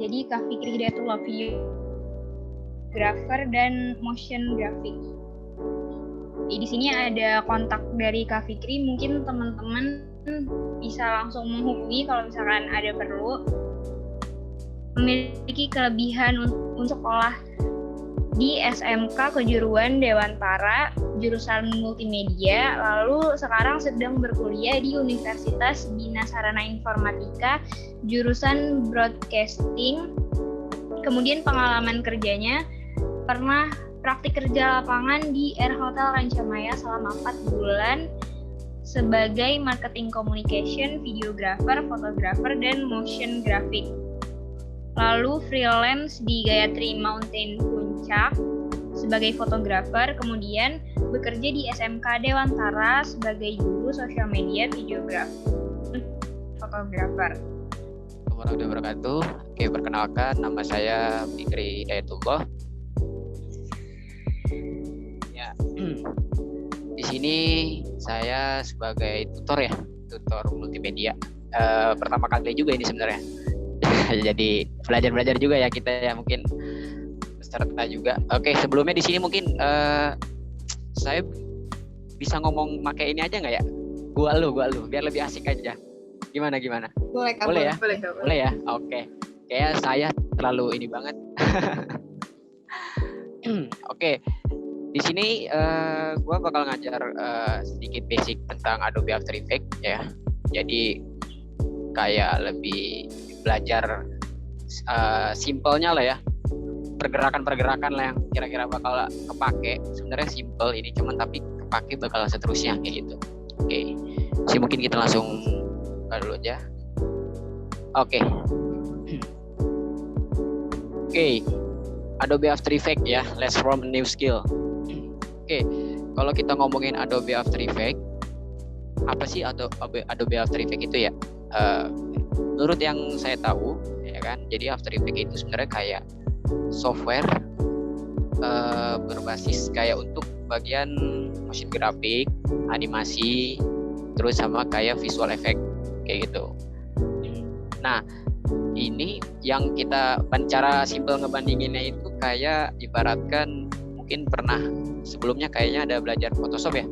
Jadi Kak Fikri Hidayatullah, videographer dan motion graphic. Di sini ada kontak dari Kak Fikri, mungkin teman-teman bisa langsung menghubungi kalau misalkan ada perlu. Memiliki kelebihan untuk sekolah di SMK Kejuruan Dewantara, jurusan multimedia, lalu sekarang sedang berkuliah di Universitas Bina Sarana Informatika, jurusan broadcasting. Kemudian pengalaman kerjanya pernah praktik kerja lapangan di Air Hotel Rancamaya selama 4 bulan sebagai marketing communication, videographer, fotografer, dan motion graphic. Lalu freelance di Gayatri Mountain Puncak sebagai fotografer, kemudian bekerja di SMK Dewantara sebagai guru sosial media, videografer, fotografer. Assalamualaikum warahmatullahi wabarakatuh. Oke, perkenalkan, nama saya Fikri Hidayatullah. Ya, di sini saya sebagai tutor multimedia. Pertama kali juga ini sebenarnya. Jadi belajar juga ya kita ya, mungkin peserta juga. Oke, sebelumnya di sini mungkin saya bisa ngomong pakai ini aja nggak ya? Gua lu, biar lebih asik aja. Gimana? Boleh ya? Boleh ya? Oke. Kayak saya terlalu ini banget. Oke. Di sini gue bakal ngajar sedikit basic tentang Adobe After Effects ya. Jadi kayak lebih belajar simpelnya lah ya. Pergerakan lah yang kira-kira bakal kepake. Sebenarnya simpel ini, cuman tapi kepake bakal seterusnya kayak gitu. Oke. Jadi mungkin kita langsung dulu aja. Oke. Adobe After Effects ya. Let's form a new skill. Oke, kalau kita ngomongin Adobe After Effects, apa sih Adobe After Effects itu ya? Menurut yang saya tahu, ya kan, jadi After Effects itu sebenarnya kayak software berbasis kayak untuk bagian motion graphic, animasi, terus sama kayak visual effect kayak gitu. Nah, ini yang kita cara simple ngebandinginnya itu kayak ibaratkan mungkin pernah sebelumnya kayaknya ada belajar Photoshop ya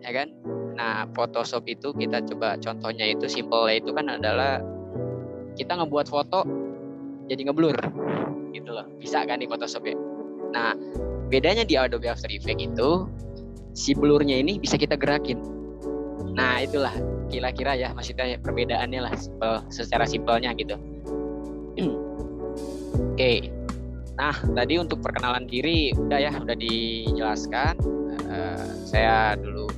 kan? Nah, Photoshop itu kita coba contohnya itu simple itu kan adalah kita ngebuat foto jadi ngeblur gitu loh, bisa kan di Photoshop ya. Nah, bedanya di Adobe After Effects itu si blurnya ini bisa kita gerakin. Nah, itulah kira-kira ya maksudnya perbedaannya lah secara simpelnya gitu. Oke. Nah, tadi untuk perkenalan diri udah dijelaskan. Saya dulu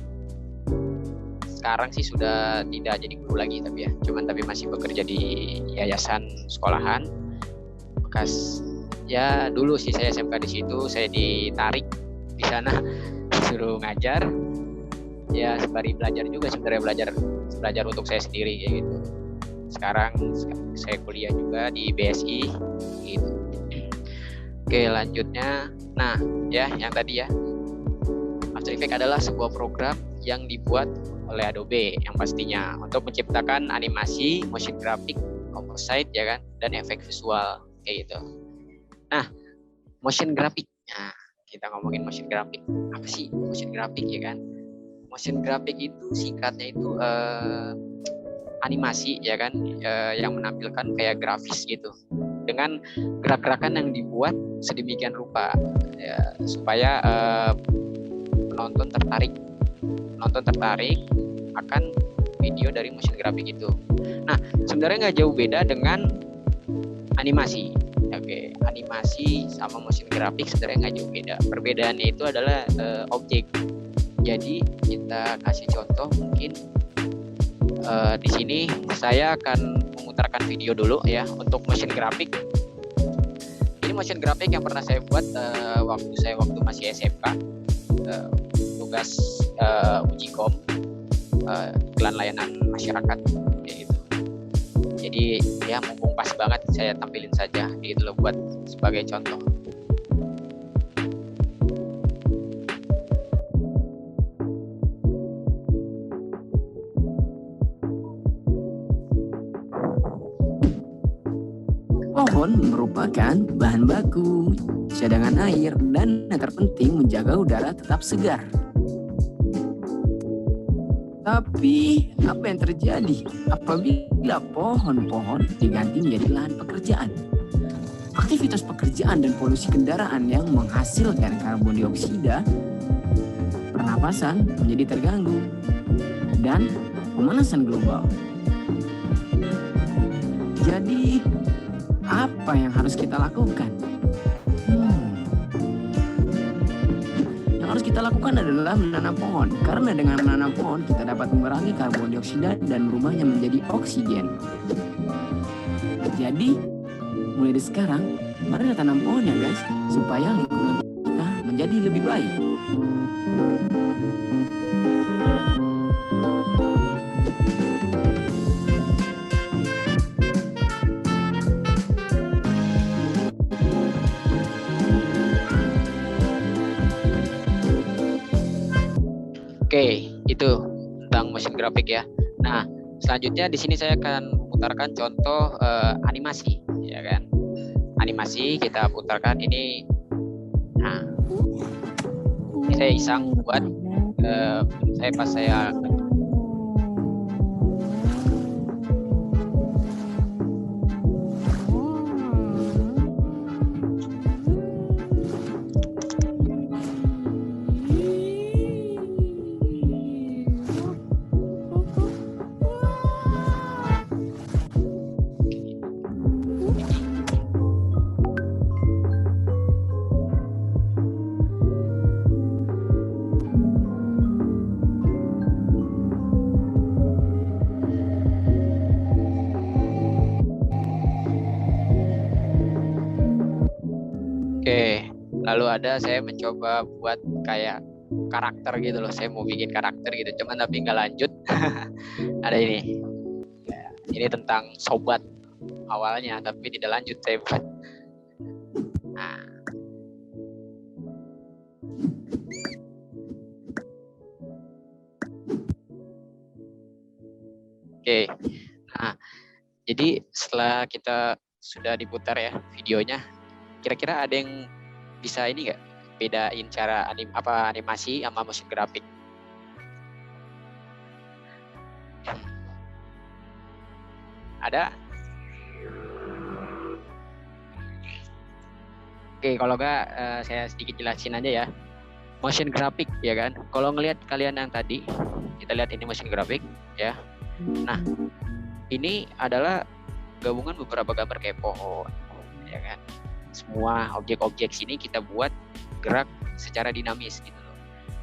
sekarang sih sudah tidak jadi guru lagi tapi masih bekerja di yayasan sekolahan bekas. Ya dulu sih saya SMK di situ, saya ditarik di sana disuruh ngajar. Ya sembari belajar juga sebenarnya belajar untuk saya sendiri kayak gitu. Sekarang saya kuliah juga di BSI gitu. Oke, lanjutnya. Nah, ya yang tadi ya. After Effects adalah sebuah program yang dibuat oleh Adobe yang pastinya untuk menciptakan animasi, motion graphic, composite ya kan, dan efek visual kayak gitu. Nah, motion graphic. Nah, kita ngomongin motion graphic. Apa sih motion graphic ya kan? Motion graphic itu singkatnya itu animasi ya kan, yang menampilkan kayak grafis gitu dengan gerak-gerakan yang dibuat sedemikian rupa ya, supaya penonton tertarik akan video dari motion graphic itu. Nah, sebenarnya nggak jauh beda dengan animasi. Oke, animasi sama motion graphic sebenarnya nggak jauh beda. Perbedaannya itu adalah objek. Jadi kita kasih contoh mungkin di sini saya akan memutarkan video dulu ya untuk motion graphic. Ini motion graphic yang pernah saya buat waktu masih SMK, tugas uji kom iklan layanan masyarakat kayak gitu. Jadi ya mumpung pas banget saya tampilin saja gitu loh buat sebagai contoh. karbon merupakan bahan baku, cadangan air, dan yang terpenting menjaga udara tetap segar. Tapi apa yang terjadi apabila pohon-pohon diganti menjadi lahan pekerjaan? Aktivitas pekerjaan dan polusi kendaraan yang menghasilkan karbon dioksida, pernapasan menjadi terganggu, dan pemanasan global. Jadi, apa yang harus kita lakukan? Yang harus kita lakukan adalah menanam pohon. Karena dengan menanam pohon, kita dapat mengurangi karbon dioksida dan merubahnya menjadi oksigen. Jadi, mulai dari sekarang, mari tanam pohon ya guys, supaya lingkungan kita menjadi lebih baik. Oke, itu tentang motion graphic ya. Nah, selanjutnya di sini saya akan putarkan contoh animasi, ya kan? Animasi kita putarkan ini. Nah, ini saya iseng buat saya lalu saya mencoba buat kayak karakter gitu loh. Saya mau bikin karakter gitu, cuman tapi nggak lanjut. Ada ini. Ini tentang sobat awalnya, tapi tidak lanjut saya buat. Nah. Oke. Nah, jadi setelah kita sudah diputar ya videonya, kira-kira ada yang bisa ini nggak bedain cara animasi sama motion graphic? Ada? Oke, kalau nggak saya sedikit jelasin aja ya. Motion graphic ya kan. Kalau ngelihat kalian yang tadi, kita lihat ini motion graphic ya. Nah, ini adalah gabungan beberapa gambar kayak pohon, ya kan. Semua objek-objek sini kita buat gerak secara dinamis gitu loh,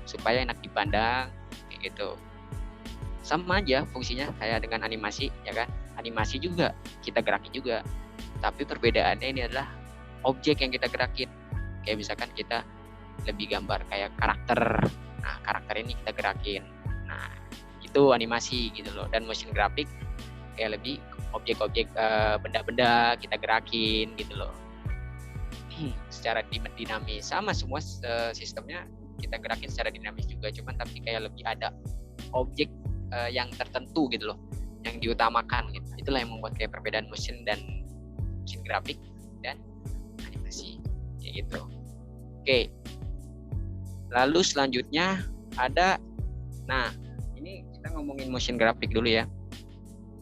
supaya enak dipandang kayak gitu. Sama aja fungsinya kayak dengan animasi ya kan. Animasi juga kita gerakin juga, tapi perbedaannya ini adalah objek yang kita gerakin. Kayak misalkan kita lebih gambar kayak karakter, nah karakter ini kita gerakin, nah itu animasi gitu loh. Dan motion graphic kayak lebih objek-objek benda-benda kita gerakin gitu loh, secara dinamis. Sama semua sistemnya kita gerakin secara dinamis juga, cuman tapi kayak lebih ada objek yang tertentu gitu loh yang diutamakan gitu. Itulah yang membuat kayak perbedaan motion graphic dan animasi kayak gitu. Oke, lalu selanjutnya ada, nah ini kita ngomongin motion graphic dulu ya.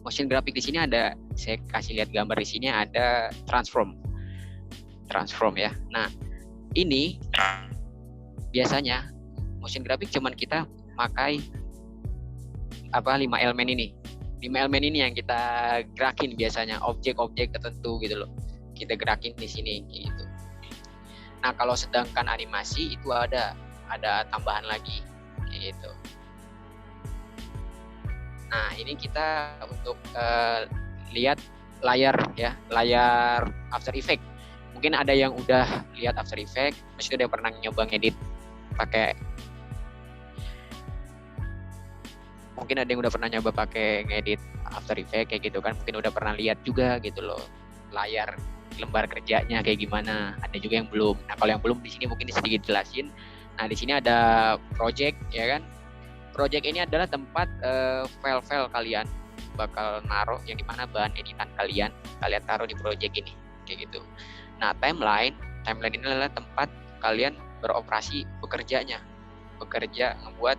Motion graphic di sini ada, saya kasih lihat gambar di sini ada transform ya. Nah, ini biasanya motion graphic cuman kita pakai 5 elemen ini. 5 elemen ini yang kita gerakin biasanya, objek-objek tertentu gitu loh. Kita gerakin di sini gitu. Nah, kalau sedangkan animasi itu ada tambahan lagi kayak gitu. Nah, ini kita untuk lihat layar After Effects. Mungkin ada yang udah lihat After Effects, maksudnya udah pernah nyoba ngedit pakai. Mungkin ada yang udah pernah nyoba pakai ngedit After Effects kayak gitu kan. Mungkin udah pernah lihat juga gitu loh layar lembar kerjanya kayak gimana. Ada juga yang belum. Nah, kalau yang belum di sini mungkin sedikit jelasin. Nah, di sini ada project ya kan. Project ini adalah tempat file-file kalian bakal naruh yang dimana bahan editan kalian taruh di project ini. kayak gitu. Nah, timeline ini adalah tempat kalian beroperasi bekerja, membuat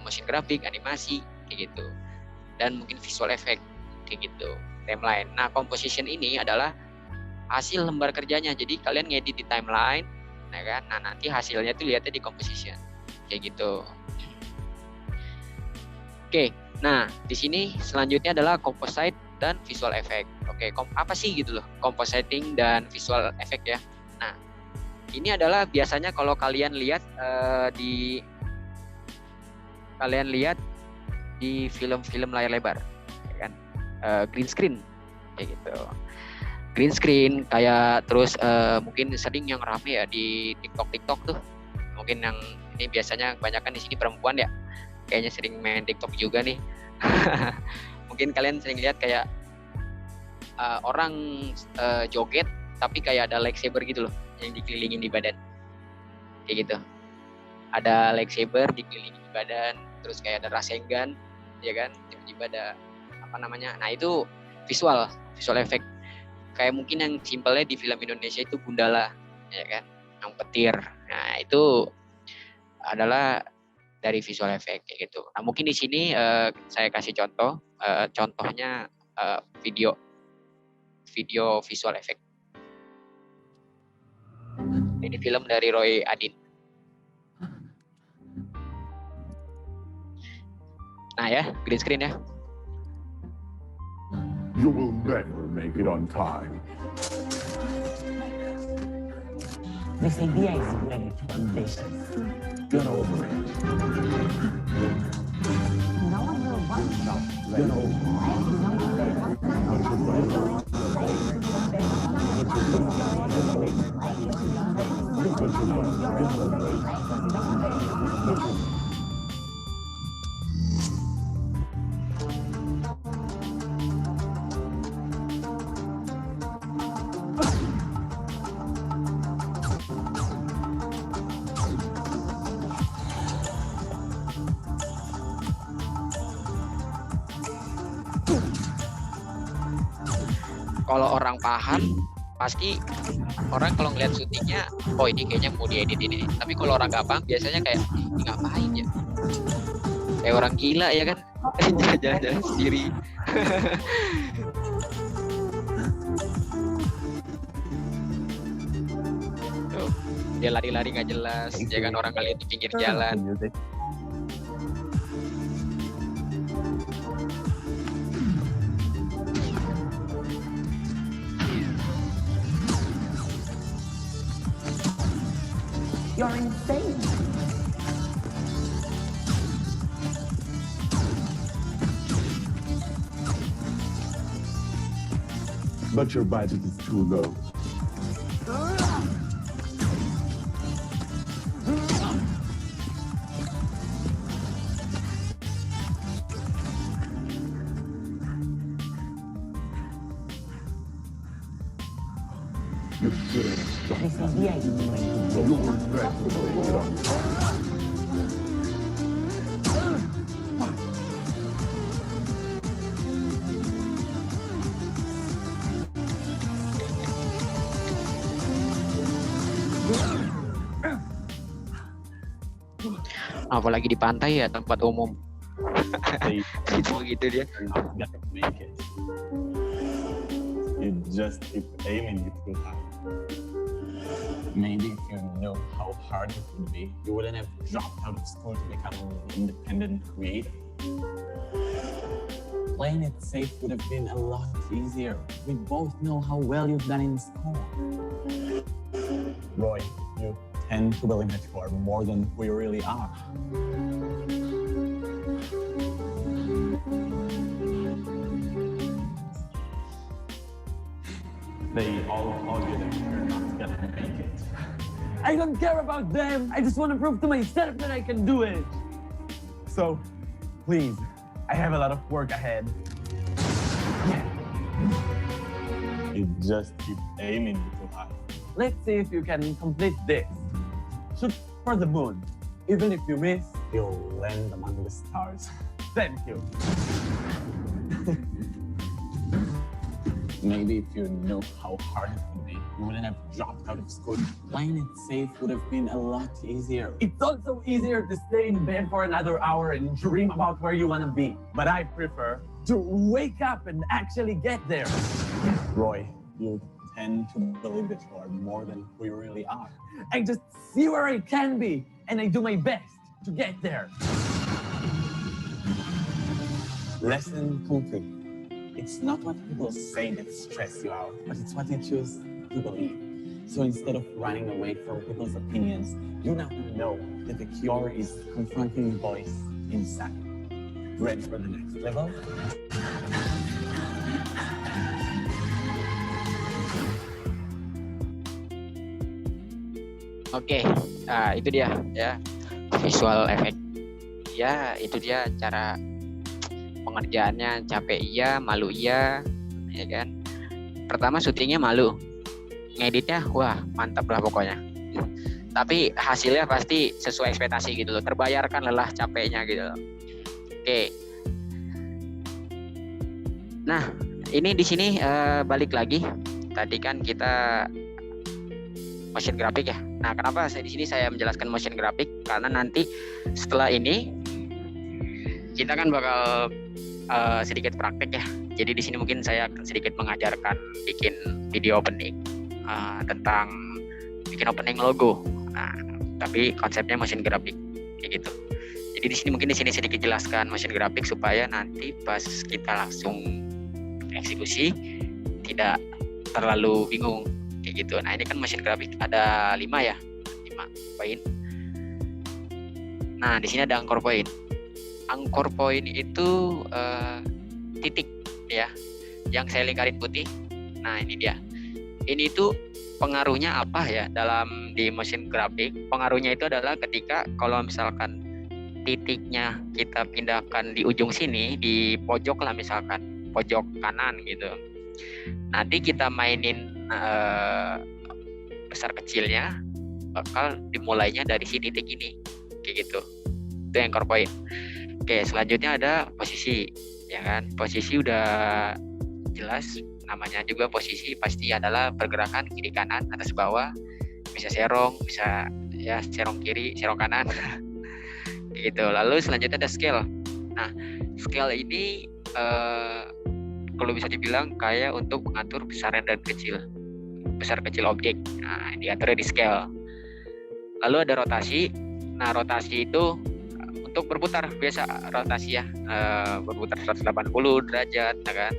motion grafik, animasi kayak gitu, dan mungkin visual effect kayak gitu. Timeline. Nah, composition ini adalah hasil lembar kerjanya. Jadi kalian ngedit di timeline, ya kan? Nah, nanti hasilnya tuh lihatnya di composition kayak gitu. Oke, nah di sini selanjutnya adalah composite dan visual effect. Oke, apa sih gitu loh compositing dan visual effect ya? Nah, ini adalah biasanya kalau kalian lihat di film-film layar lebar, ya kan? Green screen kayak gitu. Green screen kayak terus mungkin sering yang rame ya di TikTok tuh. Mungkin yang ini biasanya kebanyakan di sini perempuan ya. Kayaknya sering main TikTok juga nih. Mungkin kalian sering lihat kayak orang joget tapi kayak ada lightsaber gitu loh yang dikelilingin di badan. Kayak gitu. Ada lightsaber dikelilingin di badan, terus kayak ada Rasengan, ya kan? Tiba-tiba ada apa namanya? Nah, itu visual effect. Kayak mungkin yang simpelnya di film Indonesia itu Gundala, ya kan? Yang petir. Nah, itu adalah dari visual effect kayak gitu. Nah, mungkin di sini saya kasih contoh, contohnya video visual effect. Ini film dari Roy Adin. Nah ya, green screen ya. You will never make it on time. This idea is ready to ambitious. Get over it. No one will want to. Get over it. Kalau orang paham, pasti orang kalau ngeliat syutingnya, oh ini kayaknya mau diedit ini. Tapi kalau orang nggak paham, biasanya kayak, ini ngapain ya? Kayak orang gila ya kan? Jalan-jalan sendiri. Tuh, dia lari-lari nggak jelas, ya kan orang kalian di pinggir jalan. You're insane. But your budget is too low. You shouldn't stop. This idea is ready to You will never make it on time. Apalagi di pantai ya, tempat umum. Gitu dia. Gonna make it. You just keep aiming, it will happen. Maybe if you knew how hard it would be, you wouldn't have dropped out of school to become an independent creator. Playing it safe would have been a lot easier. We both know how well you've done in school. Roy, you tend to believe that you are more than who you really are. They all told you that you're not gonna make it. I don't care about them. I just want to prove to myself that I can do it. So, please, I have a lot of work ahead. You just keep aiming too high. Let's see if you can complete this. Shoot for the moon. Even if you miss, You'll land among the stars. thank you. Maybe if you knew how hard it would be, you wouldn't have dropped out of school. Playing it safe would have been a lot easier. It's also easier to stay in bed for another hour and dream about where you want to be. But I prefer to wake up and actually get there. Roy, you tend to believe that you are more than who you really are. I just see where I can be, and I do my best to get there. Lesson complete. It's not what people say that stress you out, but it's what you choose to believe. So instead of running away from people's opinions, you now know that the cure is confronting the voice inside. Ready for the next level? Oke, nah itu dia ya, visual effect. Ya, itu dia cara pengerjaannya. Capek iya, malu iya, ya kan. Pertama syutingnya malu, ngeditnya wah mantap lah pokoknya. Tapi hasilnya pasti sesuai ekspektasi gitu loh, terbayarkan lelah capeknya gitu loh. Oke. Nah, ini di sini balik lagi. Tadi kan kita motion graphic ya. Nah, kenapa saya di sini saya menjelaskan motion graphic? Karena nanti setelah ini kita kan bakal sedikit praktek ya. Jadi di sini mungkin saya akan sedikit mengajarkan bikin video opening tentang bikin opening logo. Nah, tapi konsepnya motion graphic kayak gitu. Jadi di sini sedikit jelaskan motion graphic supaya nanti pas kita langsung eksekusi tidak terlalu bingung kayak gitu. Nah, ini kan motion graphic ada 5 poin. Nah, di sini ada anchor point. Anchor point itu titik ya, yang saya lingkarin putih. Nah, ini dia. Ini tuh pengaruhnya apa ya dalam di motion graphic? Pengaruhnya itu adalah ketika kalau misalkan titiknya kita pindahkan di ujung sini, di pojok lah misalkan, pojok kanan gitu. Nanti kita mainin besar kecilnya bakal dimulainya dari si titik ini kayak gitu. Itu anchor point. Oke, selanjutnya ada posisi ya kan. Posisi udah jelas, namanya juga posisi pasti adalah pergerakan kiri kanan atas bawah, bisa serong, bisa ya serong kiri, serong kanan. Gitu. Lalu selanjutnya ada scale. Nah, scale ini kalau bisa dibilang kayak untuk mengatur besar dan kecil objek. Nah, diaturnya di scale. Lalu ada rotasi. Nah, rotasi itu untuk berputar, biasa rotasi ya, berputar 180 derajat, ya kan?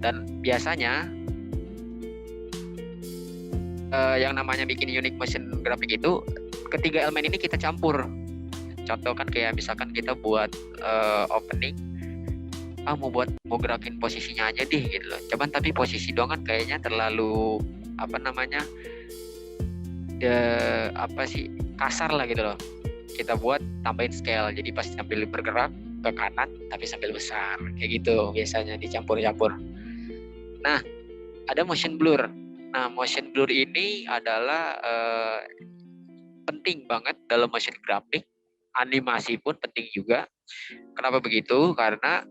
Dan biasanya yang namanya bikin unique motion graphic itu ketiga elemen ini kita campur. Contoh kan kayak misalkan kita buat opening, mau gerakin posisinya aja deh gitu loh. Cuman tapi posisi doang kan kayaknya terlalu kasar lah gitu loh. Kita buat tambahin scale, jadi pas sambil bergerak ke kanan tapi sambil besar kayak gitu biasanya dicampur-campur. Nah, ada motion blur. Nah, motion blur ini adalah penting banget dalam motion graphic. Animasi pun penting juga. Kenapa begitu? Karena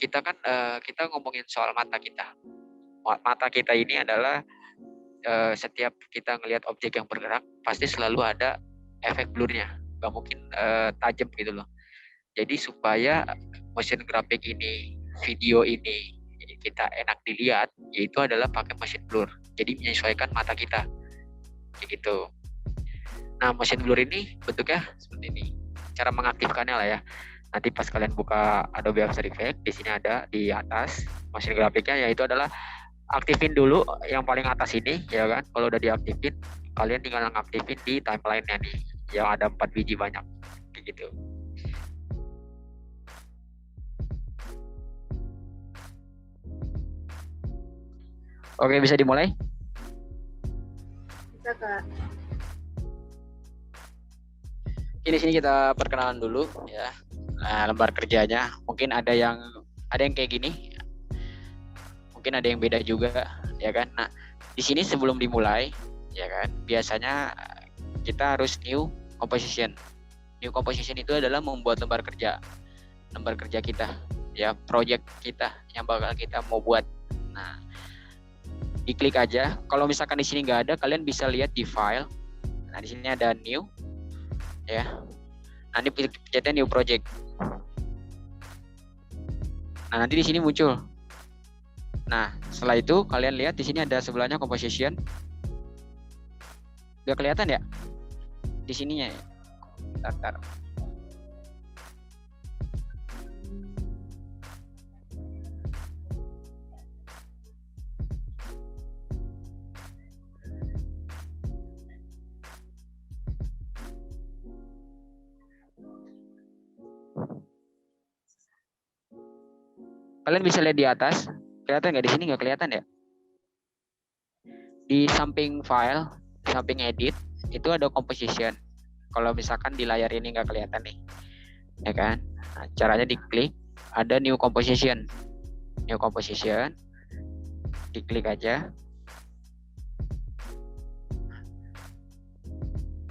kita kan kita ngomongin soal mata kita. Mata kita ini adalah setiap kita ngelihat objek yang bergerak pasti selalu ada efek blurnya. Gak mungkin tajam gitu loh. Jadi supaya motion graphic ini, video ini kita enak dilihat, yaitu adalah pakai motion blur. Jadi menyesuaikan mata kita. Kayak gitu. Nah, motion blur ini bentuknya seperti ini. Cara mengaktifkannya lah ya. Nanti pas kalian buka Adobe After Effects, di sini ada di atas motion graphicnya, yaitu adalah aktifin dulu yang paling atas ini, ya kan. Kalau udah diaktifin, kalian tinggal ngaktifin di timeline-nya nih, yang ada 4 biji banyak, kayak gitu. Oke, bisa dimulai? Bisa, Kak. Di sini kita perkenalan dulu ya. Nah, lembar kerjanya mungkin ada yang kayak gini, mungkin ada yang beda juga ya kan. Nah, di sini sebelum dimulai ya kan, biasanya kita harus new composition. New composition itu adalah membuat lembar kerja kita ya, project kita yang bakal kita mau buat. Nah, diklik aja. Kalau misalkan di sini nggak ada, kalian bisa lihat di file. Nah, di sini ada new, ya. Nah, ini pencetnya new project. Nah, nanti di sini muncul. Nah, setelah itu kalian lihat di sini ada sebelahnya composition. Udah kelihatan ya? Di sininya ya. Bentar. Kalian bisa lihat di atas, kelihatan nggak? Di sini nggak kelihatan ya? Di samping file, samping edit, itu ada composition. Kalau misalkan di layar ini nggak kelihatan nih, ya kan? Nah, caranya diklik, ada new composition, diklik aja.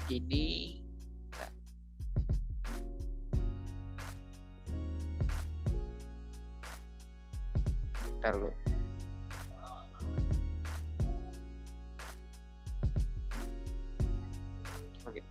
Ini bentar dulu. Oke.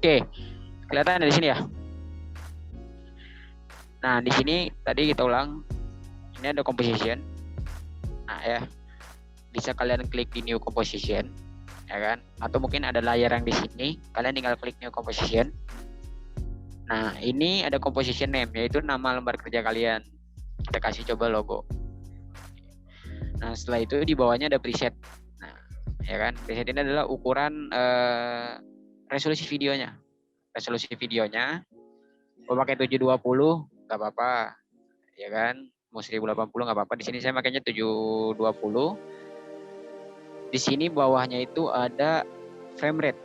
Oke, kelihatan di sini ya. Nah, di sini tadi kita ulang. Ini ada composition. Nah, ya. Bisa kalian klik di new composition, ya kan? Atau mungkin ada layar yang di sini, kalian tinggal klik new composition. Nah, ini ada composition name, yaitu nama lembar kerja kalian. Kita kasih coba logo. Nah, setelah itu di bawahnya ada preset. Nah, ya kan? Preset ini adalah ukuran resolusi videonya. Resolusi videonya mau pakai 720 nggak apa-apa, ya kan? Mau 1080 nggak apa-apa. Di sini saya makanya 720. Di sini bawahnya itu ada frame rate.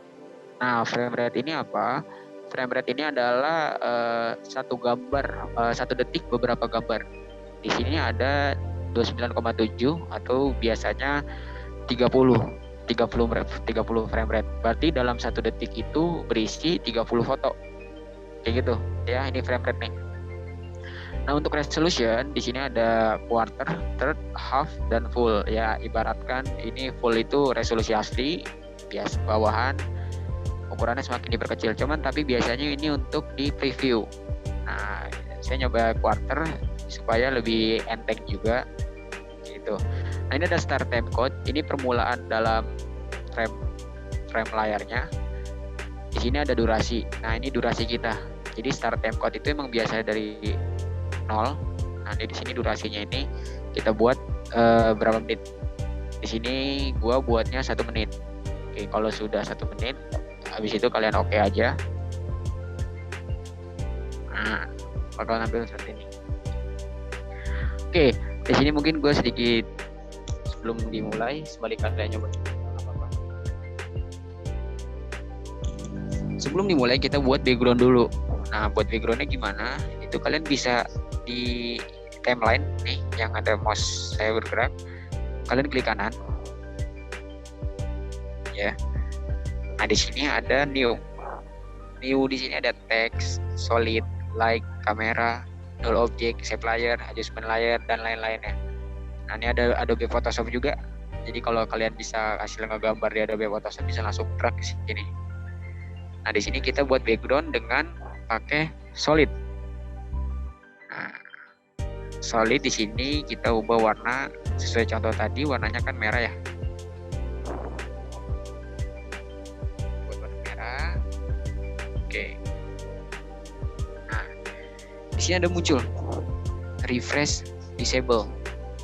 Nah, frame rate ini apa? Frame rate ini adalah satu gambar, satu detik beberapa gambar. Di sini ada 29,7 atau biasanya 30 frame rate. Berarti dalam satu detik itu berisi 30 foto. Kayak gitu. Ya, ini frame rate nih. Nah, untuk resolution di sini ada quarter, third, half, dan full. Ya, ibaratkan ini full itu resolusi asli, biasa bawahan, ukurannya semakin diperkecil. Cuman tapi biasanya ini untuk di preview. Nah, saya nyoba quarter supaya lebih enteng juga. Gitu. Nah, ini ada start time code. Ini permulaan dalam frame layarnya. Di sini ada durasi. Nah, ini durasi kita. Jadi start time code itu emang biasa dari 0. Nah, di sini durasinya ini kita buat berapa menit. Di sini gua buatnya 1 menit. Oke, kalau sudah 1 menit, habis itu kalian oke aja. Nah, bakal ngambil seperti ini. Oke, di sini mungkin gue sedikit sebelum dimulai, sebalik kalian nyoba. Sebelum dimulai kita buat background dulu. Nah, buat backgroundnya gimana? Itu kalian bisa di timeline nih yang ada mouse saya bergerak. Kalian klik kanan. Ya. Nah, di sini ada new. New di sini ada text, solid, like, kamera, null object, shape layer, adjustment layer, dan lain-lainnya. Nah, ini ada Adobe Photoshop juga. Jadi kalau kalian bisa hasil ngegambar di Adobe Photoshop bisa langsung drag ke sini. Nah, di sini kita buat background dengan pakai solid. Nah, solid di sini kita ubah warna sesuai contoh tadi, warnanya kan merah ya. Buat warna merah. Oke. Nah, di sini ada muncul refresh disable,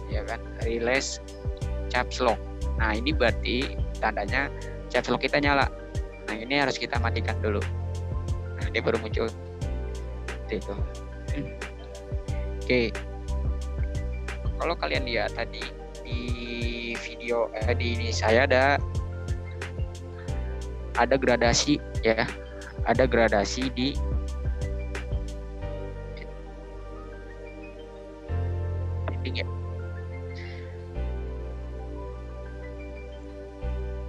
ya kan? Release caps lock. Nah, ini berarti tandanya caps lock kita nyala. Nah, ini harus kita matikan dulu. Nah, ini baru muncul. Seperti itu. Oke. Kalau kalian lihat tadi di video di ini saya ada gradasi ya. Ada gradasi di ending ya.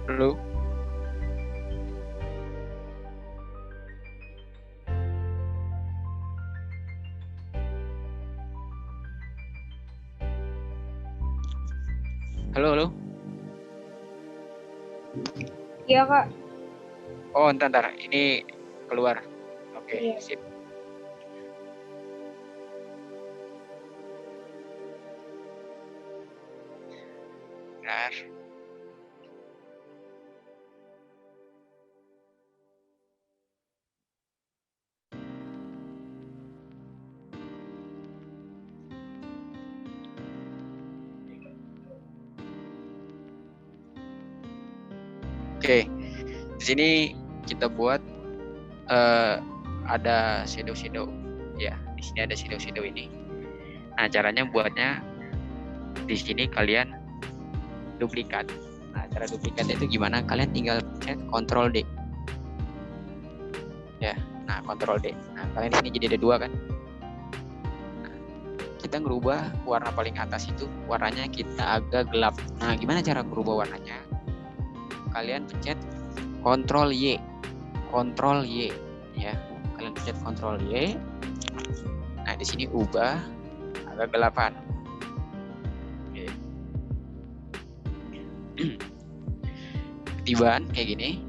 Halo. Halo, halo. Iya Kak. Oh, entar. Ini keluar. Oke, Iya. sip. Benar. Oke, di sini kita buat ada shadow ya. Di sini ada shadow ini. Nah, caranya buatnya di sini kalian duplikat. Nah, cara duplikatnya itu gimana? Kalian tinggal pencet Ctrl D. Ya, nah Ctrl D. Nah, kalian di sini jadi ada 2 kan? Nah, kita ngerubah warna paling atas itu warnanya kita agak gelap. Nah, gimana cara ngerubah warnanya? Kalian pencet Ctrl Y ya. Kalian pencet Ctrl Y. Nah, di sini ubah agak gelapan. Oke. Ketibaan kayak gini.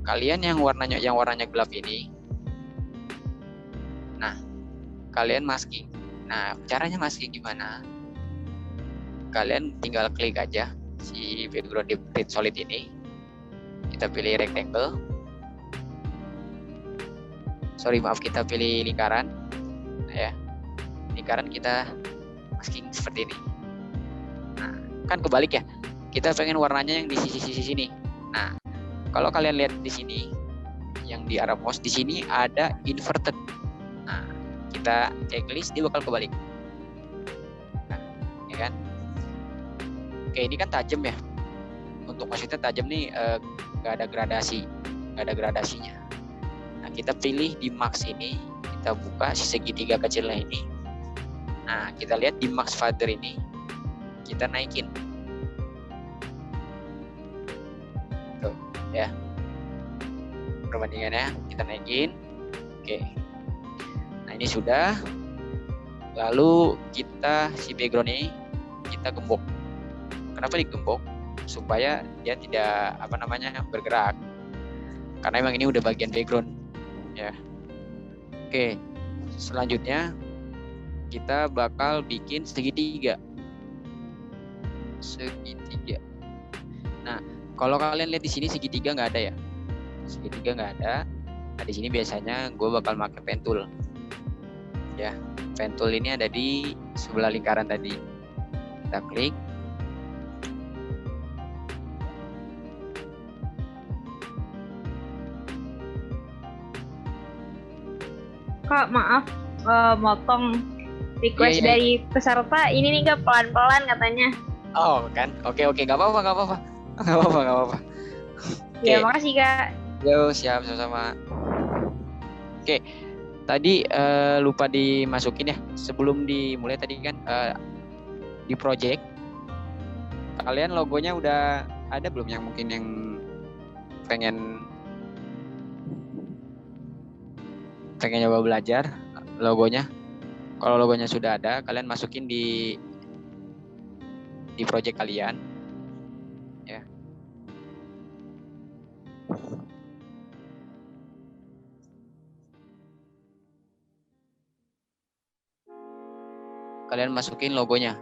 Kalian yang warnanya gelap ini. Nah, kalian masking. Nah, caranya masking gimana? Kalian tinggal klik aja si background di print solid ini. Kita pilih rectangle. Kita pilih lingkaran. Nah, ya. Lingkaran kita masking seperti ini. Nah, kan kebalik ya. Kita pengen warnanya yang di sisi sini. Nah, kalau kalian lihat di sini yang di arah mouse di sini ada inverted. Nah, kita checklist dia bakal kebalik. Nah, ya kan? Oke, ini kan tajam ya. Untuk maksudnya tajam nih nggak ada gradasinya. Nah, kita pilih di max ini, kita buka si segitiga kecilnya ini. Nah, kita lihat di max feather ini, kita naikin. Tuh, ya. Perbandingannya kita naikin. Oke. Nah, ini sudah. Lalu kita si background ini kita gembok. Kenapa digembok? Supaya dia tidak bergerak. Karena emang ini udah bagian background ya. Oke. Selanjutnya kita bakal bikin segitiga. Nah, kalau kalian lihat di sini segitiga nggak ada ya. Segitiga nggak ada. Nah, di sini biasanya gue bakal pakai pen tool. Ya, pen tool ini ada di sebelah lingkaran tadi. Kita klik. Kak, maaf motong request Iya, iya. dari peserta. Ini nih Kak, pelan-pelan katanya. Oh kan, oke, nggak apa-apa. Ya, Oke. makasih Kak. Yo, siap, sama-sama. Oke, tadi lupa dimasukin ya. Sebelum dimulai tadi kan di project, kalian logonya udah ada belum yang mungkin yang pengen nyoba belajar logonya? Kalau logonya sudah ada, kalian masukin di project kalian. Ya. Kalian masukin logonya.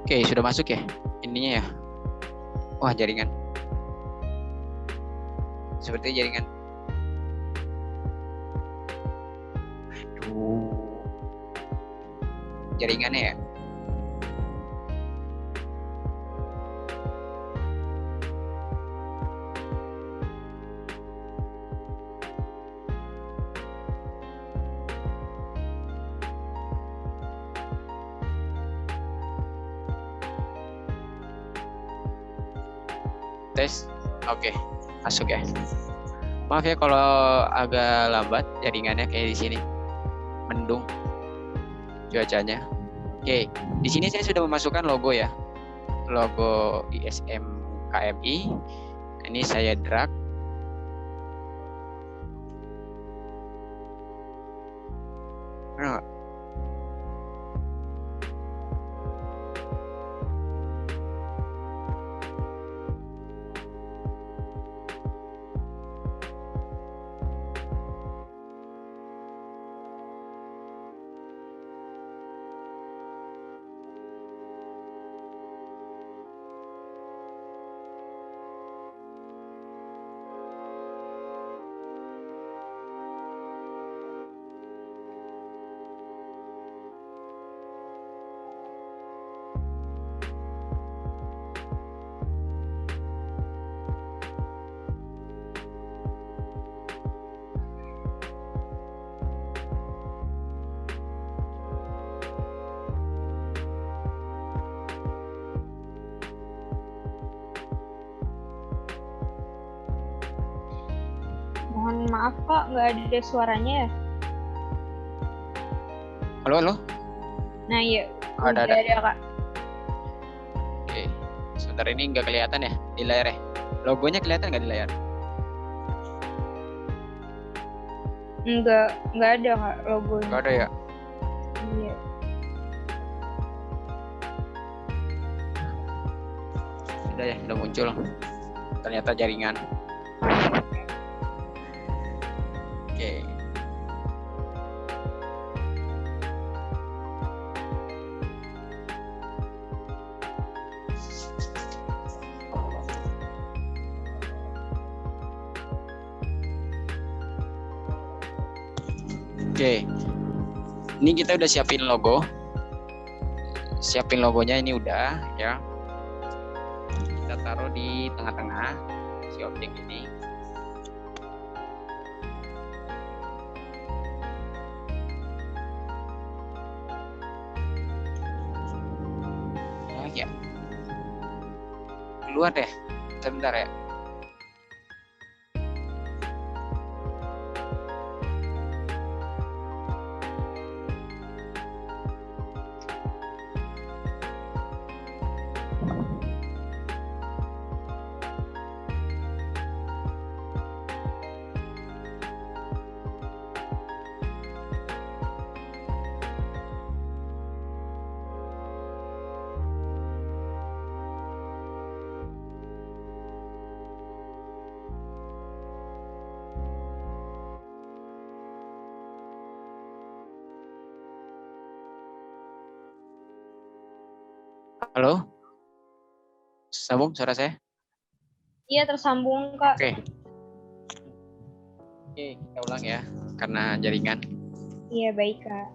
Oke, sudah masuk ya ininya ya. Wah, jaringan. Seperti jaringan. Aduh. Jaringannya ya. Tes. Oke, masuk ya. Maaf ya kalau agak lambat jaringannya kayak di sini. Mendung cuacanya. Oke, di sini saya sudah memasukkan logo ya. Logo ISM KMI. Ini saya drag. Nah, Mohon maaf kok, nggak ada suaranya ya? halo, halo. Nah iya, Ada, udah ada Kak. Oke, sebentar ini nggak kelihatan ya di layar ya. Logonya kelihatan nggak di layar? Nggak ada Kak logonya. Nggak ada ya. Iya. Sudah ya, udah muncul. Ternyata jaringan. Oke. Oke. Ini kita udah siapin logo. Siapin logonya ini udah ya. Kita taruh di tengah-tengah si objek ini. Ya. Keluar deh. Sebentar ya. Halo? Sambung suara saya? Iya tersambung Kak. Oke. Oke, kita ulang ya karena jaringan. Iya baik Kak.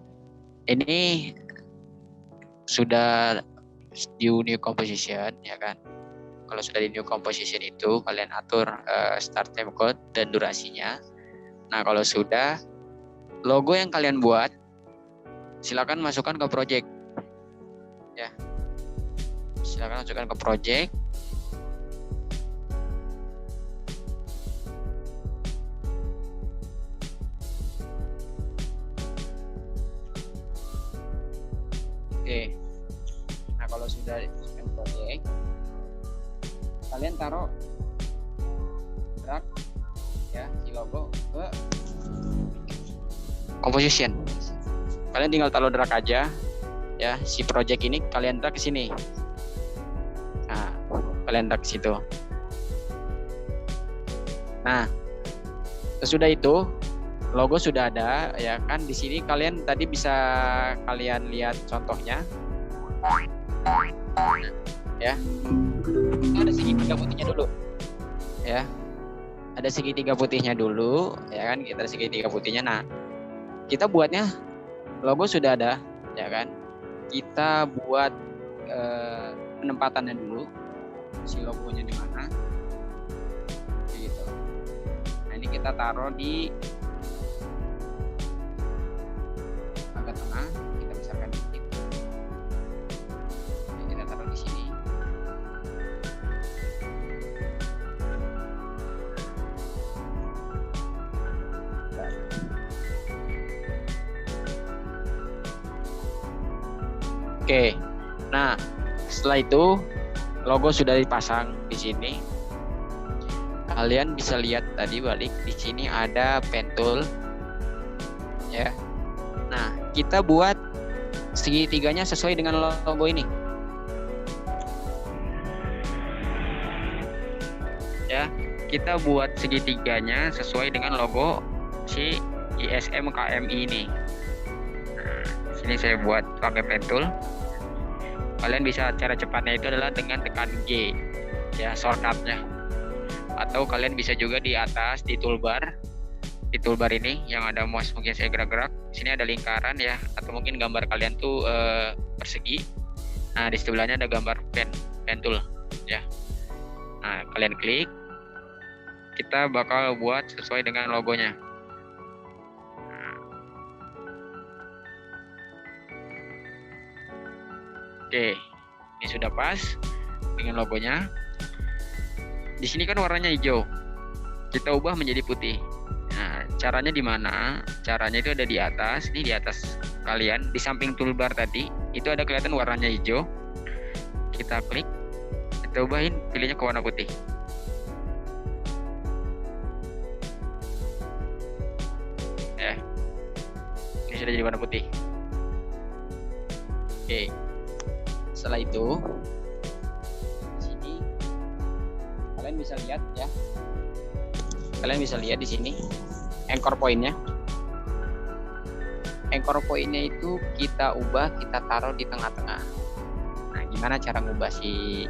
Ini sudah di new composition ya kan. Kalau sudah di new composition itu kalian atur start time code dan durasinya. Nah, kalau sudah logo yang kalian buat silakan masukkan ke project. Ya. Silakan masukkan ke project. Oke. Nah, kalau sudah masukkan project, kalian taruh drag ya si logo ke composition. Kalian tinggal taruh drag aja ya si project ini, kalian drag ke sini. Nah, kalian drag ke situ. Nah, sesudah itu logo sudah ada ya kan. Di sini kalian tadi bisa kalian lihat contohnya. Ya, itu ada segitiga putihnya dulu. Ya, ada segitiga putihnya dulu, ya kan? Kita ada segitiga putihnya. Nah, kita buatnya logo sudah ada, ya kan? Kita buat penempatannya dulu, si logonya di mana, gitu. Nah, ini kita taruh di agak tengah, kita besarkan dikit. Nah, kita taruh di sini. Oke, nah setelah itu logo sudah dipasang di sini. Kalian bisa lihat tadi balik di sini ada pen tool, ya. Nah kita buat segitiganya sesuai dengan logo ini, ya. Kita buat segitiganya sesuai dengan logo si ISM KMI ini. Nah, sini saya buat pakai pen tool. Kalian bisa cara cepatnya itu adalah dengan tekan G, ya, shortcutnya. Atau kalian bisa juga di atas di toolbar ini yang ada mouse, mungkin saya gerak-gerak. Di sini ada lingkaran, ya, atau mungkin gambar kalian tuh persegi. Nah di sebelahnya ada gambar pen tool, ya. Nah kalian klik, kita bakal buat sesuai dengan logonya. Oke, ini sudah pas dengan logonya. Di sini kan warnanya hijau, kita ubah menjadi putih. Nah, caranya di mana? Caranya itu ada di atas. Ini di atas kalian, di samping toolbar tadi, itu ada kelihatan warnanya hijau. Kita klik, kita ubahin, pilihnya ke warna putih. Ya, ini sudah jadi warna putih. Oke. Setelah itu, di sini kalian bisa lihat, ya. Kalian bisa lihat di sini anchor point-nya. Anchor point-nya itu kita ubah, kita taruh di tengah-tengah. Nah, gimana cara ngubah si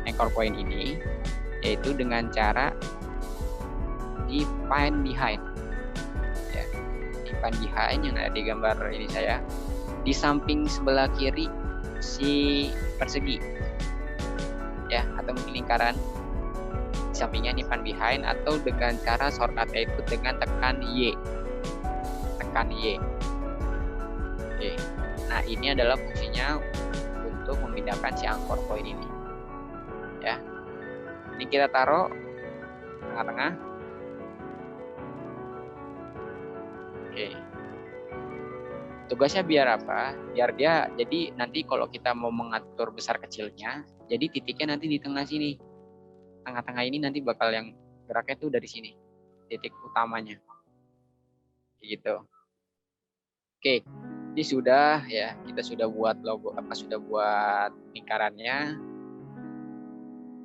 anchor point ini? Yaitu dengan cara di find behind. Ya, di find behind yang ada di gambar ini saya. Di samping sebelah kiri si persegi, ya, atau mungkin lingkaran. Di sampingnya ini find behind, atau dengan cara shortcutnya itu dengan tekan Y. Oke. Nah ini adalah fungsinya untuk memindahkan si anchor point ini, ya. Ini kita taruh tengah-tengah. Oke. Tugasnya biar apa? Biar dia, jadi nanti kalau kita mau mengatur besar kecilnya, jadi titiknya nanti di tengah sini. Tengah-tengah ini nanti bakal yang geraknya tuh dari sini, titik utamanya. Gitu. Oke, ini sudah, ya, kita sudah buat logo, sudah buat lingkarannya.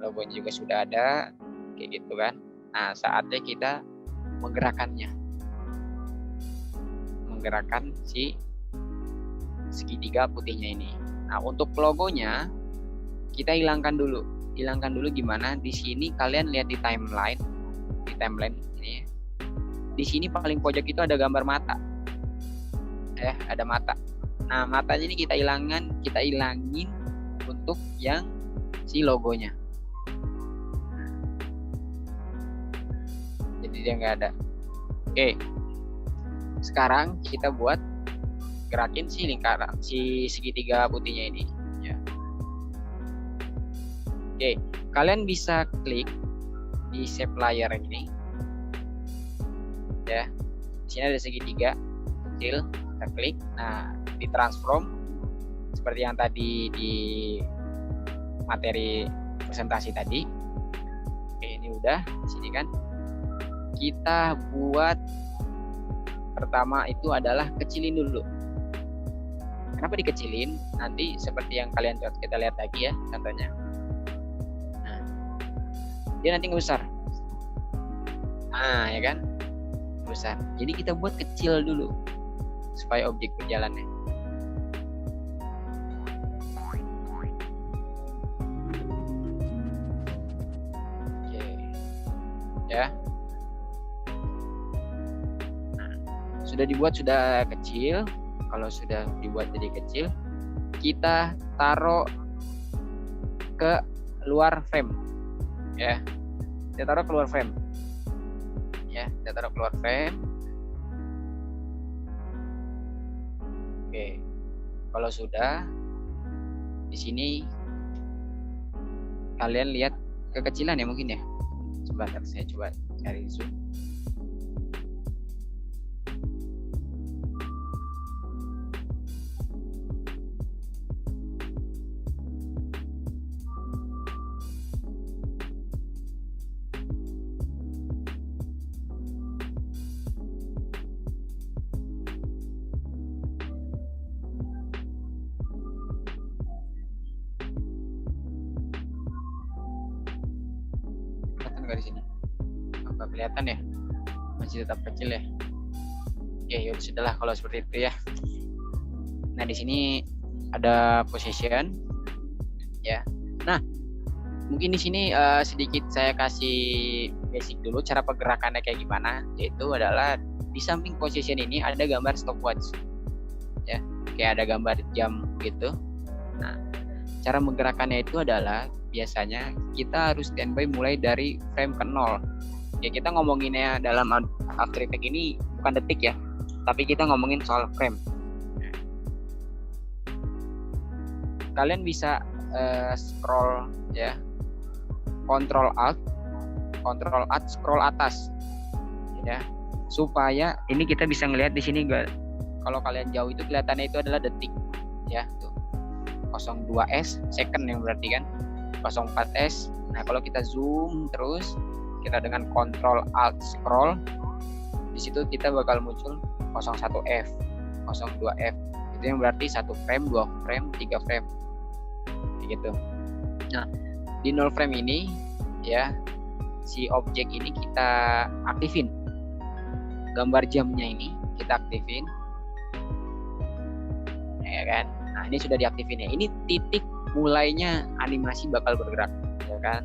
Logonya juga sudah ada, kayak gitu kan. Nah, saatnya kita menggerakkannya. Menggerakkan si segitiga putihnya ini. Nah, untuk logonya kita hilangkan dulu. Hilangkan dulu gimana? Di sini kalian lihat di timeline ini. Di sini paling pojok itu ada gambar mata. Ada mata. Nah, matanya ini kita hilangin untuk yang si logonya. Jadi dia nggak ada. Oke. Sekarang kita buat gerakin si lingkaran, si segitiga putihnya ini, ya. Oke, kalian bisa klik di shape layer ini, ya. Di sini ada segitiga kecil, kita klik. Nah, di transform seperti yang tadi di materi presentasi tadi. Oke, ini udah di sini kan. Kita buat pertama itu adalah kecilin dulu. Kenapa dikecilin? Nanti seperti yang kita lihat lagi, ya, contohnya. Nah, dia nanti ngebesar. Nah, ya kan? Besar. Jadi kita buat kecil dulu supaya objek berjalannya. ya. Nah, sudah dibuat sudah kecil. Kalau sudah dibuat jadi kecil, kita taruh ke luar frame, ya. Kita taruh keluar frame, ya. Kita taruh keluar frame. Oke, kalau sudah di sini kalian lihat kekecilan ya mungkin ya. Sebentar saya coba cari zoom. Kelihatan nggak di sini? Apa kelihatan ya? Masih tetap kecil ya. Oke, ya sudahlah kalau seperti itu ya. Nah, di sini ada position ya. Nah, mungkin di sini sedikit saya kasih basic dulu cara pergerakannya kayak gimana. Yaitu adalah di samping position ini ada gambar stopwatch ya, kayak ada gambar jam gitu. Nah, cara menggerakkannya itu adalah biasanya kita harus standby mulai dari frame ke 0. Ya, kita ngomonginnya dalam After Effects ini bukan detik ya, tapi kita ngomongin soal frame. Kalian bisa scroll ya, Control Alt scroll atas ya, supaya ini kita bisa ngelihat di sini. Kalau kalian jauh itu kelihatannya itu adalah detik ya, tuh 02s second yang berarti kan 04s. Nah, kalau kita zoom terus, kita dengan Control Alt scroll, di situ kita bakal muncul 01f 02f, itu yang berarti 1 frame 2 frame 3 frame gitu. Nah, di 0 frame ini ya, si objek ini kita aktifin, gambar jamnya ini kita aktifin ya kan. Nah, ini sudah diaktifin ya, ini titik mulainya animasi bakal bergerak ya kan.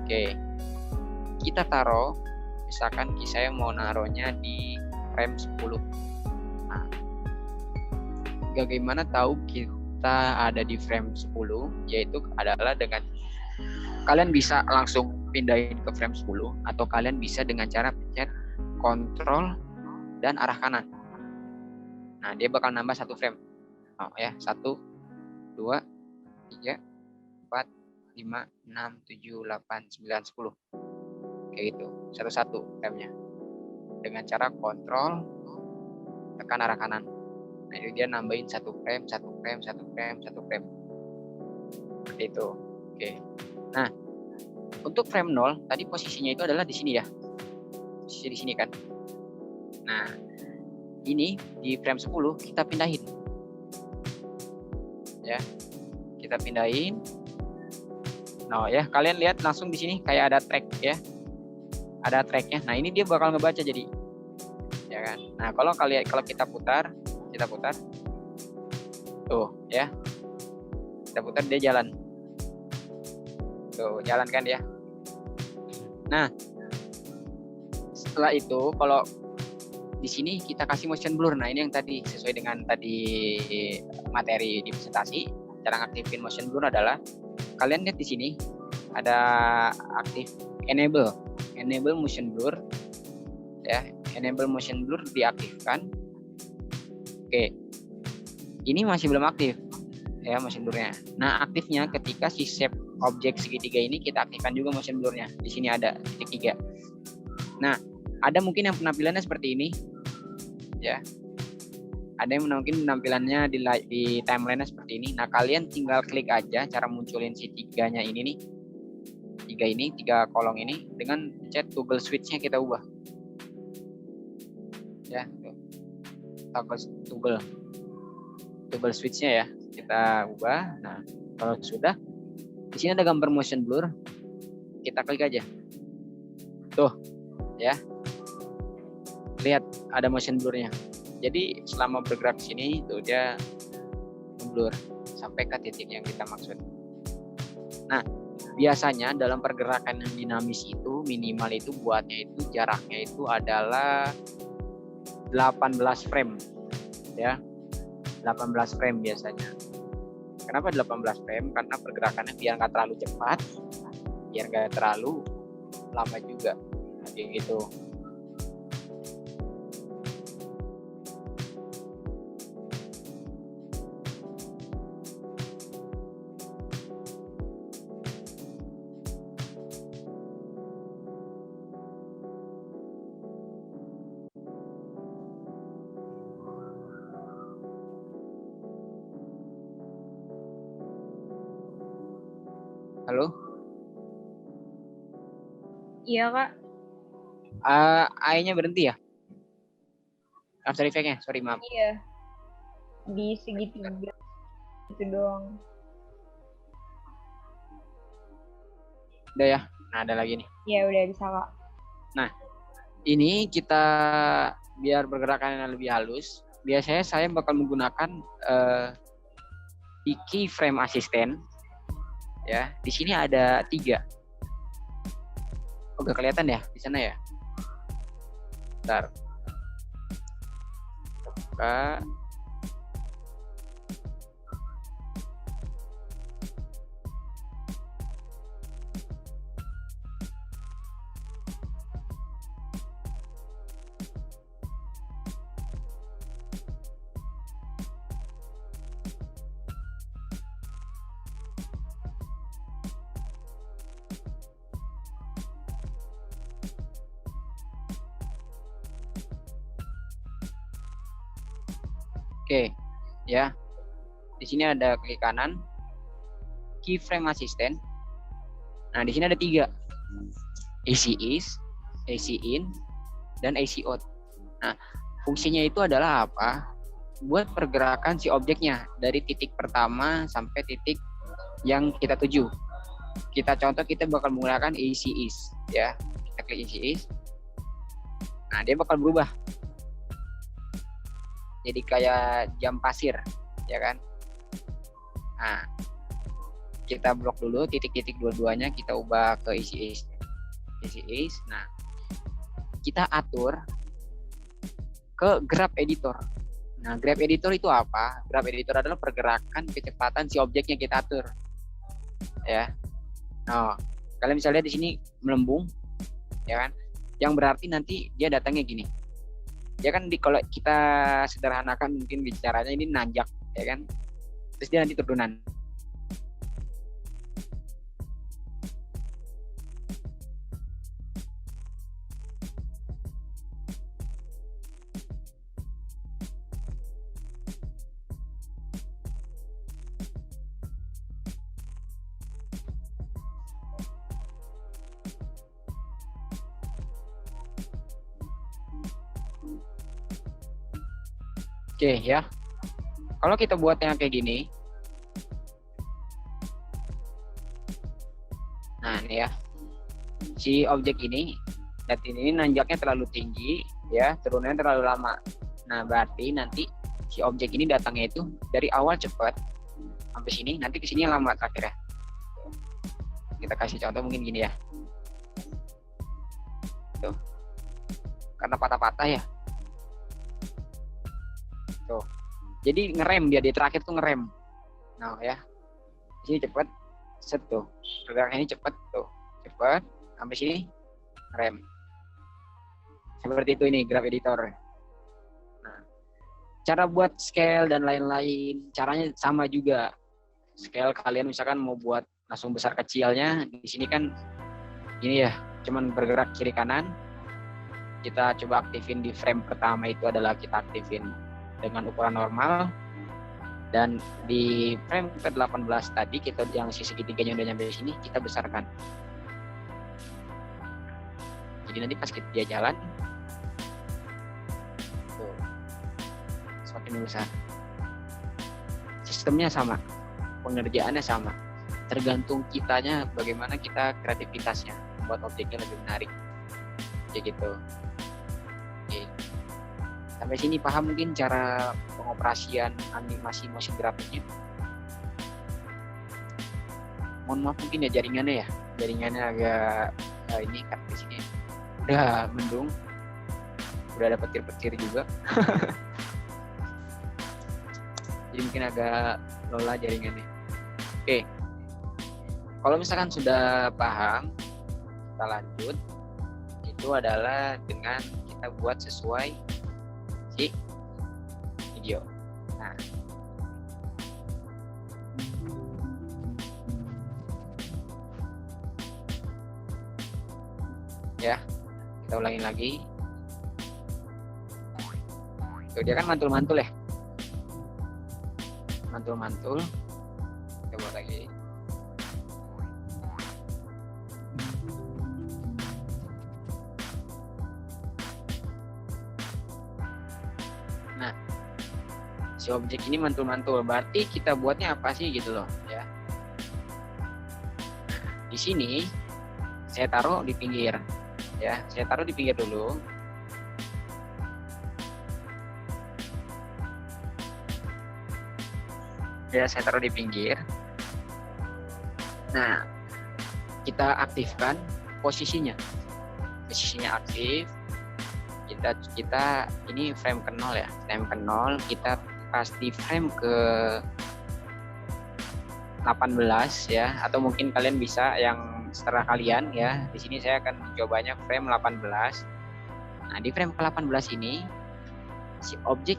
Oke, kita taruh, misalkan saya mau naruhnya di frame 10. Nah, bagaimana tahu kita ada di frame 10? Yaitu adalah dengan kalian bisa langsung pindahin ke frame 10, atau kalian bisa dengan cara pencet kontrol dan arah kanan. Nah, dia bakal nambah 1 frame. Oh ya, 1 2 3 4 5 6 7 8 9 10. Kayak gitu, satu-satu framenya dengan cara kontrol tekan arah kanan. Nah, itu dia nambahin 1 frame 1 frame 1 frame 1 frame seperti itu. Oke, nah untuk frame 0 tadi posisinya itu adalah di sini ya, posisi di sini kan. Nah, ini di frame 10 kita pindahin ya, kita pindahin. Nah ya, kalian lihat langsung di sini kayak ada track ya, ada tracknya. Nah, ini dia bakal ngebaca jadi ya kan. Nah, kalau kita putar tuh ya, kita putar dia jalan tuh, jalan kan ya. Nah, setelah itu kalau di sini kita kasih motion blur. Nah, ini yang tadi sesuai dengan tadi materi di presentasi. Cara ngaktifin motion blur adalah kalian lihat di sini ada aktif enable motion blur ya, enable motion blur diaktifkan. Oke, ini masih belum aktif ya motion blurnya. Nah, aktifnya ketika si shape objek segitiga ini kita aktifkan juga motion blurnya. Di sini ada titik 3. Nah, ada mungkin yang penampilannya seperti ini ya, ada yang mungkin penampilannya di timeline-nya seperti ini. Nah, kalian tinggal klik aja cara munculin si 3-nya ini nih, 3 kolom ini, dengan pencet toggle switch-nya kita ubah ya, toggle switch-nya ya kita ubah. Nah, kalau sudah, di sini ada gambar motion blur, kita klik aja tuh ya, lihat ada motion blurnya. Jadi selama bergerak sini tuh dia blur sampai ke titik yang kita maksud. Nah, biasanya dalam pergerakan yang dinamis itu minimal itu buatnya itu jaraknya itu adalah 18 frame ya. 18 frame biasanya. Kenapa 18 frame? Karena pergerakannya biar nggak terlalu cepat, biar nggak terlalu lama juga. Kayak gitu. Halo? Iya Kak. AI-nya berhenti ya? After Effects-nya, sorry maaf. Iya. Di segitiga itu doang. Udah ya? Nah ada lagi nih. Ya udah bisa Kak. Nah, ini kita biar pergerakannya lebih halus. Biasanya saya bakal menggunakan di keyframe assistant. Ya, di sini ada 3. Oh, gak kelihatan ya di sana ya? Bentar. Buka. Oke, ya. Di sini ada klik kanan, keyframe assistant. Nah, di sini ada 3, AC is, AC in, dan AC out. Nah, fungsinya itu adalah apa? Buat pergerakan si objeknya dari titik pertama sampai titik yang kita tuju. Kita contoh kita bakal menggunakan AC is, ya. Kita klik AC is. Nah, dia bakal berubah. Jadi kayak jam pasir, ya kan? Nah, kita blok dulu titik-titik dua-duanya, kita ubah ke isi is. Nah, kita atur ke grab editor. Nah, grab editor itu apa? Grab editor adalah pergerakan kecepatan si objeknya kita atur, ya. Nah, kalian bisa lihat di sini melembung, ya kan? Yang berarti nanti dia datangnya gini. Ya kan kalau kita sederhanakan mungkin bicaranya ini nanjak, ya kan? Terus dia nanti turunan. Oke ya. Kalau kita buat yang kayak gini. Nah, ini ya. Si objek ini, lihat ini nanjaknya terlalu tinggi, ya, turunannya terlalu lama. Nah, berarti nanti si objek ini datangnya itu dari awal cepat sampai sini, nanti ke sini lama terakhir ya. Kita kasih contoh mungkin gini ya. Tuh. Karena patah-patah ya. Tuh. Jadi ngerem dia di terakhir tuh ngerem. Nah, ya. Di sini cepat, set tuh. Pergerakan ini cepat tuh. Cepat sampai sini ngerem. Seperti itu ini graph editor. Nah, cara buat scale dan lain-lain, caranya sama juga. Scale kalian misalkan mau buat langsung besar kecilnya, di sini kan ini ya, cuman bergerak kiri kanan. Kita coba aktifin di frame pertama itu adalah kita aktifin dengan ukuran normal, dan di frame ke-18 tadi kita yang si segitiganya udah nyampe sini, kita besarkan. Jadi nanti pas dia jalan tuh, semakin besar. Sistemnya sama, pengerjaannya sama, tergantung kitanya bagaimana kita kreativitasnya membuat objeknya lebih menarik kayak gitu. Oke. Sampai sini paham mungkin cara pengoperasian animasi motion grafiknya? Mohon maaf mungkin ya jaringannya agak ini kan di sini udah mendung, udah ada petir-petir juga. Jadi mungkin agak lelah jaringannya. Oke, kalau misalkan sudah paham, kita lanjut. Itu adalah dengan kita buat sesuai si video. Nah, ya, kita ulangin lagi. Tuh, dia kan mantul-mantul ya. Mantul-mantul. Kita buat lagi. Nah, si objek ini mantul-mantul. Berarti kita buatnya apa sih gitu loh, ya. Di sini saya taruh di pinggir. Ya, saya taruh di pinggir dulu. Ya, saya taruh di pinggir. Nah, kita aktifkan posisinya. Posisinya aktif. Kita ini frame ke 0 ya. Frame ke 0, kita pasti frame ke 18 ya, atau mungkin kalian bisa yang setelah kalian ya. Di sini saya akan mencobanya frame 18. Nah, di frame ke 18 ini si objek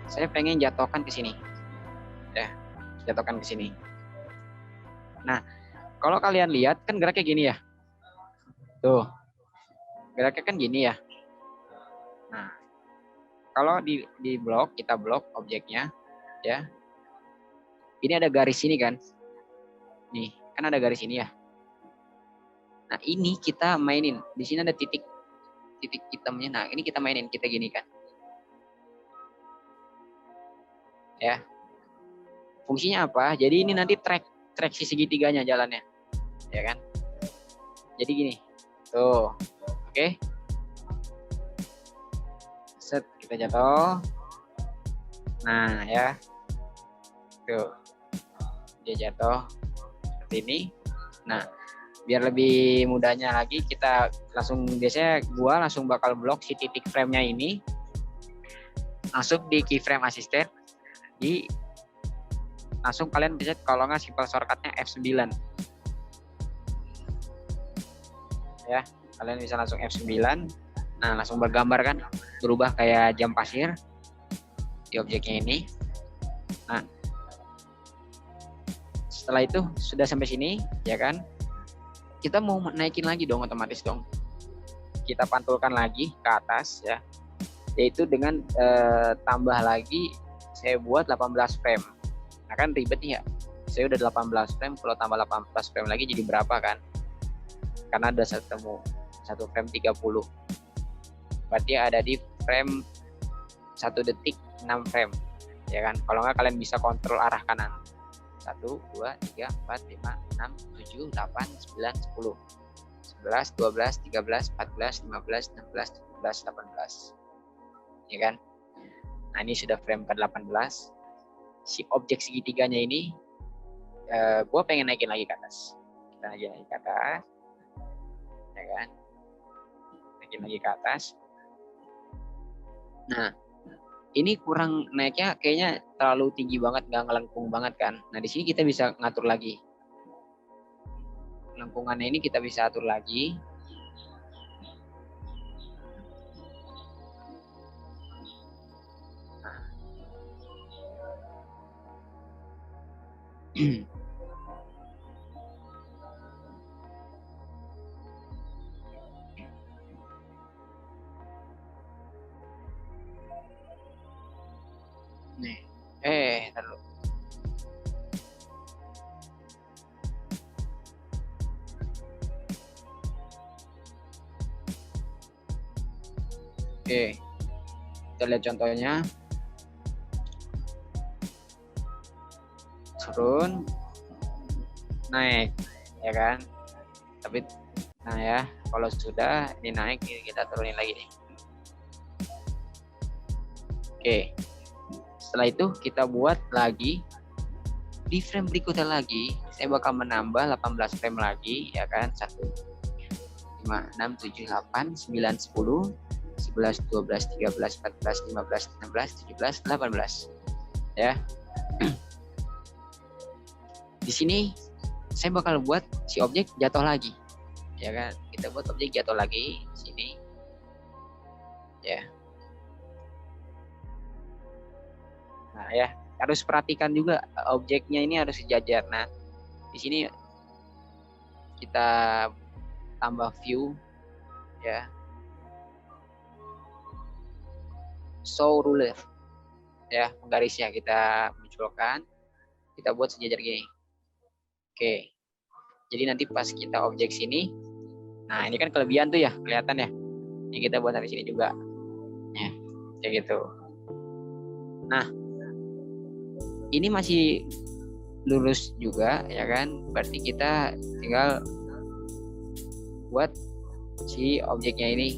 saya pengen jatuhkan ke sini. Ya, jatuhkan ke sini. Nah, kalau kalian lihat kan geraknya gini ya. Tuh. Geraknya kan gini ya. Nah, kalau di blok, kita blok objeknya ya. Ini ada garis ini kan. Nih, kan ada garis ini ya. Nah, ini kita mainin. Di sini ada titik hitamnya. Nah, ini kita mainin, kita gini kan. Ya. Fungsinya apa? Jadi ini nanti track si segitiganya jalannya. Ya kan? Jadi gini. Tuh. Oke. Set, kita jatuh. Nah, ya. Tuh. Dia jatuh seperti ini. Nah, biar lebih mudahnya lagi kita biasanya gua langsung bakal blok si titik frame-nya ini. Masuk di keyframe assistant. Langsung kalian bisa kalau nggak simple shortcut-nya F9. Ya, kalian bisa langsung F9. Nah, langsung bergambar kan, berubah kayak jam pasir di objeknya ini. Nah, setelah itu sudah sampai sini, ya kan? Kita mau naikin lagi dong, otomatis dong. Kita pantulkan lagi ke atas ya. Yaitu dengan tambah lagi saya buat 18 frame. Nah, kan ribet nih ya. Saya udah 18 frame, kalau tambah 18 frame lagi jadi berapa kan? Karena ada satu frame 30. Berarti ada di frame 1 detik 6 frame. Ya kan? Kalau nggak kalian bisa kontrol arah kanan. 1, 2, 3, 4, 5, 6, 7, 8, 9, 10. 11, 12, 13, 14, 15, 16, 17, 18. Ya kan? Nah, ini sudah frame ke-18. Si objek segitiganya ini gue pengen naikin lagi ke atas. Kita naikin lagi ke atas. Ya kan? Naikin lagi ke atas. Nah, ini kurang naiknya kayaknya terlalu tinggi banget, nggak ngelengkung banget kan. Nah, di sini kita bisa ngatur lagi. Lengkungannya ini kita bisa atur lagi. Nih, taruh. Oke, kita lihat contohnya. Turun, naik, ya kan? Tapi, nah ya, kalau sudah ini naik, kita turunin lagi nih. Oke, setelah itu kita buat lagi di frame berikutnya lagi. saya bakal menambah 18 frame lagi, ya kan? 1, 5, 6, 7, 8, 9, 10, 11, 12, 13, 14, 15, 16, 17, 18. Ya. Di sini saya bakal buat si objek jatuh lagi. Ya kan? Kita buat objek jatuh lagi di sini. Ya. Nah, ya, harus perhatikan juga objeknya ini harus sejajar. Nah, di sini kita tambah view, ya. Show ruler, ya, penggarisnya kita munculkan, kita buat sejajar gini. Oke, jadi nanti pas kita objek sini, nah ini kan kelebihan tuh ya, kelihatan ya. Ini kita buat dari sini juga, ya, kayak gitu. Nah, ini masih lurus juga, ya kan? Berarti kita tinggal buat si objeknya ini.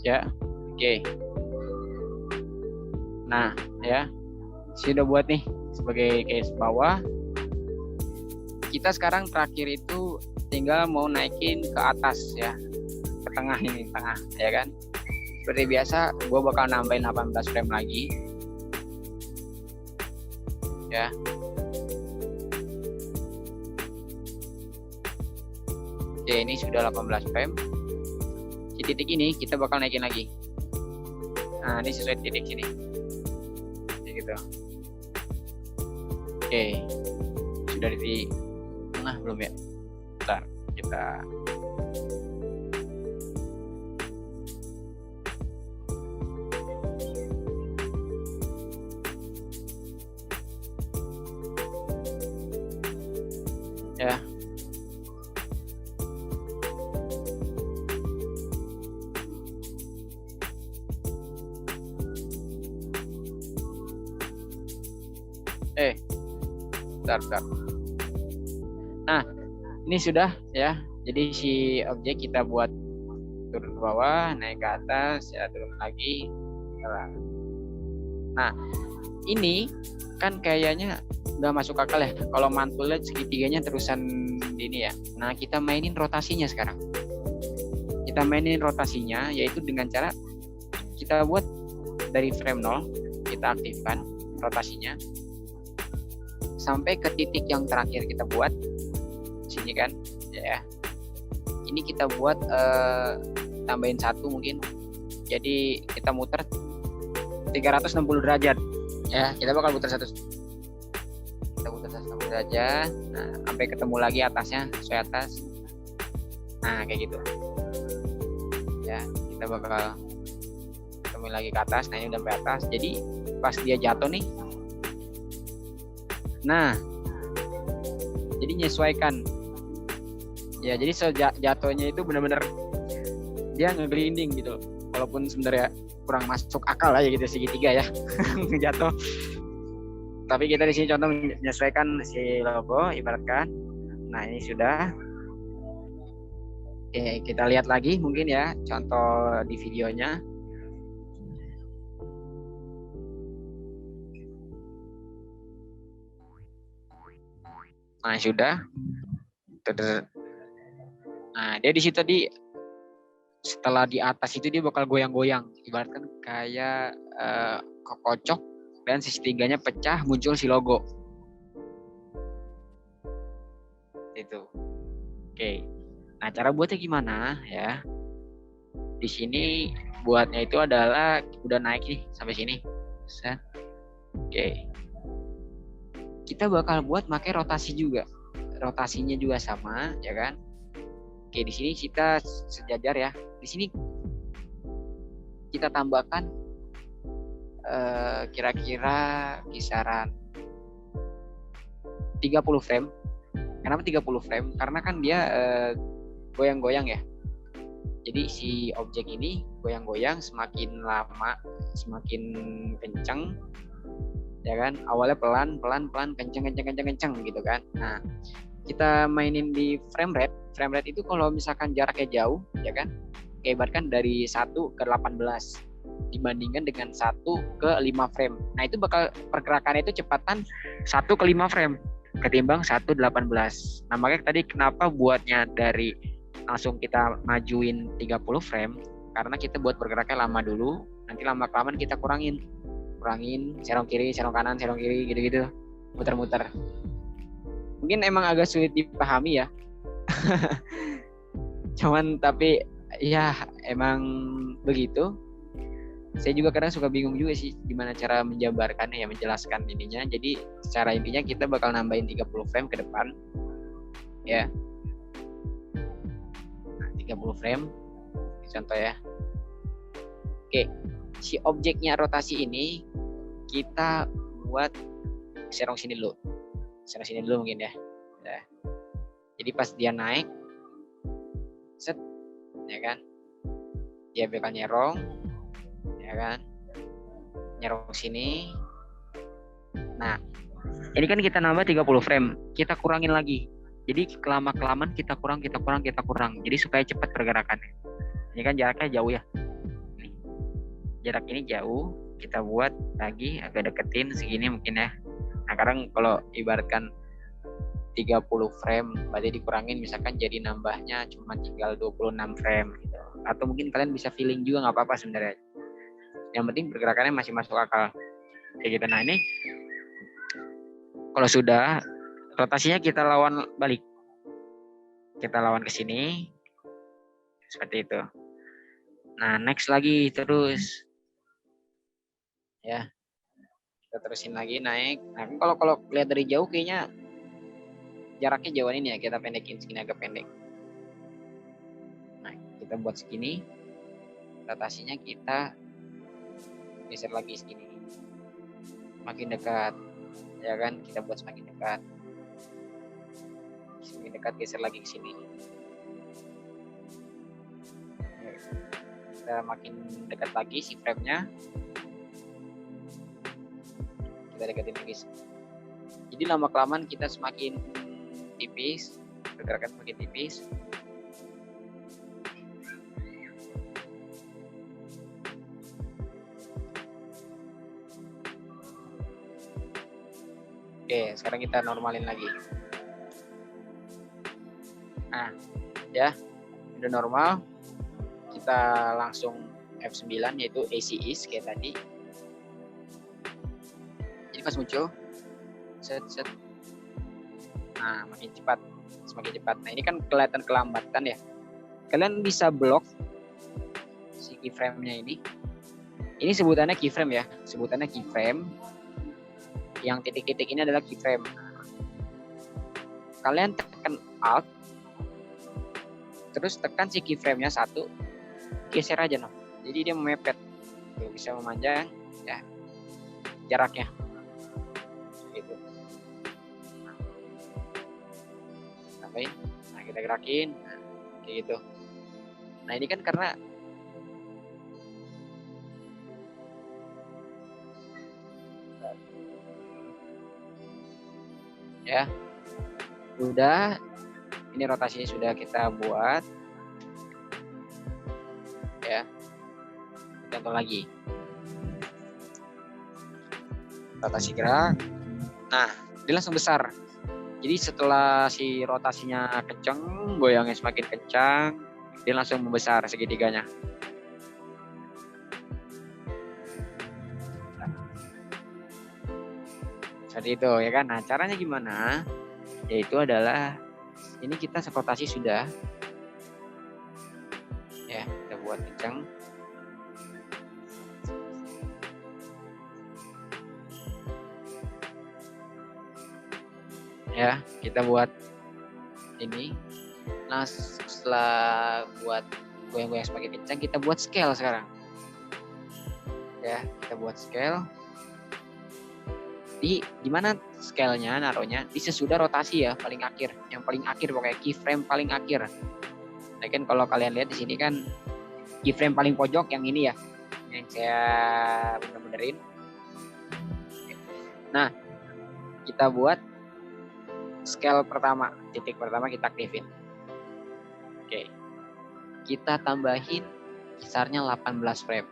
Ya, oke. Nah, ya, sudah buat nih sebagai case bawah. Kita sekarang terakhir itu tinggal mau naikin ke atas, ya, ke tengah ini, tengah, ya kan? Seperti biasa, gue bakal nambahin 18 frame lagi, ya. Oke, ini sudah 18 frame. Di titik ini kita bakal naikin lagi. Nah, ini sesuai titik sini. Gitu. Oke. Sudah di tengah belum ya? Bentar, kita ya. Bentar. Nah, ini sudah ya. Jadi si objek kita buat turun ke bawah, naik ke atas, ya turun lagi. Nah, ini kan kayaknya nggak masuk akal ya. Kalau mantulnya segitiganya terusan ini ya. Nah, kita mainin rotasinya sekarang. Kita mainin rotasinya, yaitu dengan cara kita buat dari frame 0, kita aktifkan rotasinya sampai ke titik yang terakhir kita buat sini kan, ya. Ini kita buat tambahin 1 mungkin, jadi kita muter 360 derajat, ya. Kita bakal muter 160 derajat, nah sampai ketemu lagi atasnya, sesuai atas, nah kayak gitu, ya. Kita bakal ketemu lagi ke atas, nah ini udah sampai atas, jadi pas dia jatuh nih. Nah, jadi menyesuaikan. Ya, jadi jatuhnya itu benar-benar dia ngeglinding gitu. Walaupun sebenarnya kurang masuk akal lah ya gitu, segitiga ya. Jatuh. Tapi kita di sini contoh menyesuaikan si logo, ibaratkan. Nah, ini sudah. Oke, kita lihat lagi mungkin ya contoh di videonya. Nah, sudah. Nah, dia di situ tadi setelah di atas itu dia bakal goyang-goyang, ibaratkan kayak kekocok dan segitiganya pecah, muncul si logo. Itu. Oke. Nah, cara buatnya gimana ya? Di sini buatnya itu adalah udah naik nih sampai sini. Set. Oke. Kita bakal buat pakai rotasi juga. Rotasinya juga sama, ya kan? Oke, di sini kita sejajar ya. Di sini kita tambahkan kira-kira kisaran 30 frame. Kenapa 30 frame? Karena kan dia goyang-goyang ya. Jadi si objek ini goyang-goyang, semakin lama semakin kencang, ya kan? Awalnya pelan, kencang gitu kan. Nah, kita mainin di frame rate. Frame rate itu kalau misalkan jaraknya jauh, ya kan? Ibaratkan dari 1 ke 18 dibandingkan dengan 1 ke 5 frame. Nah, itu bakal pergerakannya itu cepatan 1 ke 5 frame ketimbang 1 18. Nah, makanya tadi kenapa buatnya dari langsung kita majuin 30 frame, karena kita buat pergerakannya lama dulu, nanti lama-kelamaan kita kurangin serong kiri, serong kanan, serong kiri, gitu-gitu, muter-muter. Mungkin emang agak sulit dipahami ya. Cuman tapi ya emang begitu. Saya juga kadang suka bingung juga sih gimana cara menjabarkannya ya, menjelaskan ininya. Jadi secara intinya kita bakal nambahin 30 frame ke depan. Ya. 30 frame contoh ya. Oke, si objeknya rotasi ini kita buat serong sini dulu mungkin ya. Nah, jadi pas dia naik set, ya kan, dia bakal nyerong, ya kan, nyerong sini. Nah, ini kan kita nambah 30 frame, kita kurangin lagi. Jadi kelamaan kita kurang. Jadi supaya cepat pergerakannya. Ini kan jaraknya jauh ya. Nih. Jarak ini jauh, kita buat lagi agak deketin segini mungkin ya. Nah, sekarang kalau ibaratkan 30 frame, berarti dikurangin misalkan jadi nambahnya cuma tinggal 26 frame gitu. Atau mungkin kalian bisa feeling juga, nggak apa-apa sebenarnya. Yang penting pergerakannya masih masuk akal. Kayak gitu. Nah, ini kalau sudah rotasinya kita lawan balik. Kita lawan ke sini. Seperti itu. Nah, next lagi terus. Ya. Kita terusin lagi naik. Nah, kalau lihat dari jauh kayaknya jaraknya jauhan ini ya, kita pendekin segini agak pendek. Nah, kita buat segini. Rotasinya kita geser lagi segini. Makin dekat. Ya kan, kita buat semakin dekat. Semakin dekat, geser lagi ke sini. Kita makin dekat lagi si frame-nya. Kita deketin lagi. Jadi lama-kelamaan kita semakin tipis, pergerakan semakin tipis. Oke, sekarang kita normalin lagi. Nah, ya, udah normal. Kita langsung F9 yaitu AC ease kayak tadi. Jadi pas muncul, set. Nah, semakin cepat. Nah, ini kan kelihatan kelambatan ya. Kalian bisa blok si keyframe-nya ini. Ini sebutannya keyframe ya, sebutannya keyframe. Yang titik-titik ini adalah keyframe. Kalian tekan Alt, terus tekan si keyframe-nya 1, geser aja noh. Jadi dia memepet, bisa memanjang ya jaraknya. Gitu. Tambahin, nah kita gerakin, nah, kayak gitu. Nah ini kan karena ya udah, ini rotasinya sudah kita buat ya. Contoh lagi rotasi gerak. Nah, dia langsung besar. Jadi setelah si rotasinya kencang, goyangnya semakin kencang, dia langsung membesar segitiganya. Seperti itu ya kan. Nah, caranya gimana? Yaitu adalah ini kita rotasi sudah ya, kita buat kencang. Ya, kita buat ini Nah, setelah buat goyang-goyang semakin kencang, kita buat scale sekarang. Ya, kita buat scale. Di mana scale-nya naruhnya? Di sesudah rotasi ya, paling akhir. Yang paling akhir pokoknya keyframe paling akhir. Nah, kan kalau kalian lihat di sini kan keyframe paling pojok yang ini ya, yang saya bener-benerin. Nah, kita buat scale pertama, titik pertama kita aktifin. Oke. Kita tambahin kisarnya 18 frame.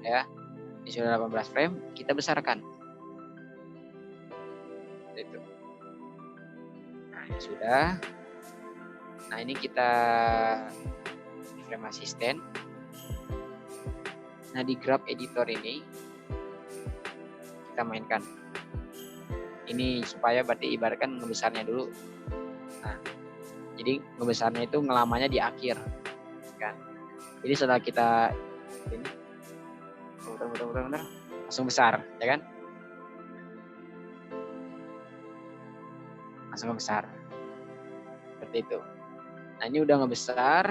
Ya. Ini sudah 18 frame, kita besarkan. Itu. Nah, ini sudah. Nah, ini kita frame asisten. Nah, di grab editor ini kita mainkan. Ini supaya berarti ibaratkan ngebesarnya dulu. Nah, jadi ngebesarnya itu ngelamanya di akhir, kan? Jadi setelah kita ini, bener, langsung besar, ya kan? Langsung ngebesar, seperti itu. Nah, ini udah ngebesar.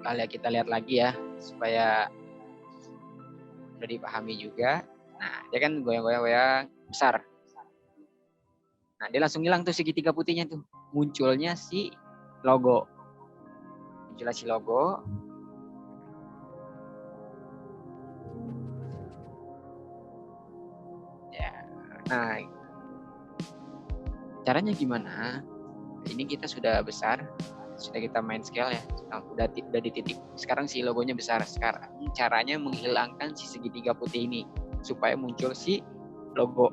Kali kita lihat lagi ya, supaya udah dipahami juga. Nah, dia kan goyang-goyang besar. Nah, dia langsung hilang tuh segitiga putihnya tuh. Munculnya si logo. Munculnya si logo. Ya. Nah, caranya gimana? Ini kita sudah besar. Sudah kita main scale ya, udah di titik. Sekarang si logonya besar. Sekarang caranya menghilangkan si segitiga putih ini supaya muncul si logo.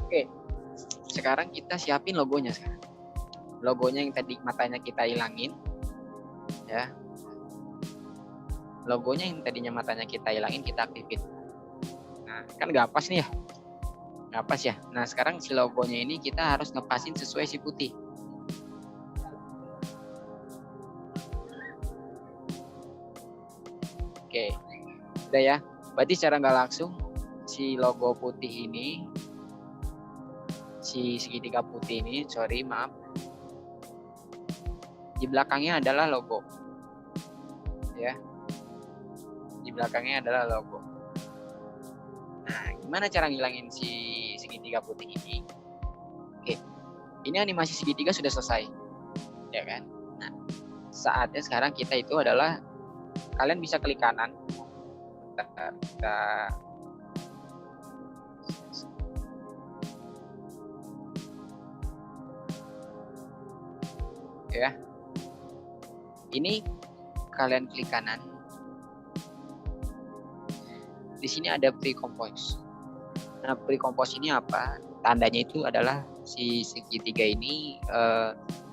Oke, sekarang kita siapin logonya sekarang. Logonya yang tadi matanya kita hilangin, ya. Logonya yang tadinya matanya kita hilangin kita aktifin. Nah, kan nggak pas nih ya, nggak pas ya. Nah, sekarang si logonya ini kita harus ngepasin sesuai si putih. Oke, udah ya. Berarti secara nggak langsung si logo putih ini, si segitiga putih ini, di belakangnya adalah logo, ya. Di belakangnya adalah logo. Nah, gimana cara ngilangin si segitiga putih ini? Oke, ini animasi segitiga sudah selesai, ya kan? Nah, saatnya sekarang kita itu adalah kalian bisa klik kanan, kita ya. Ini kalian klik kanan. Di sini ada pre-compose. Nah, pre-compose ini apa? Tandanya itu adalah si segitiga ini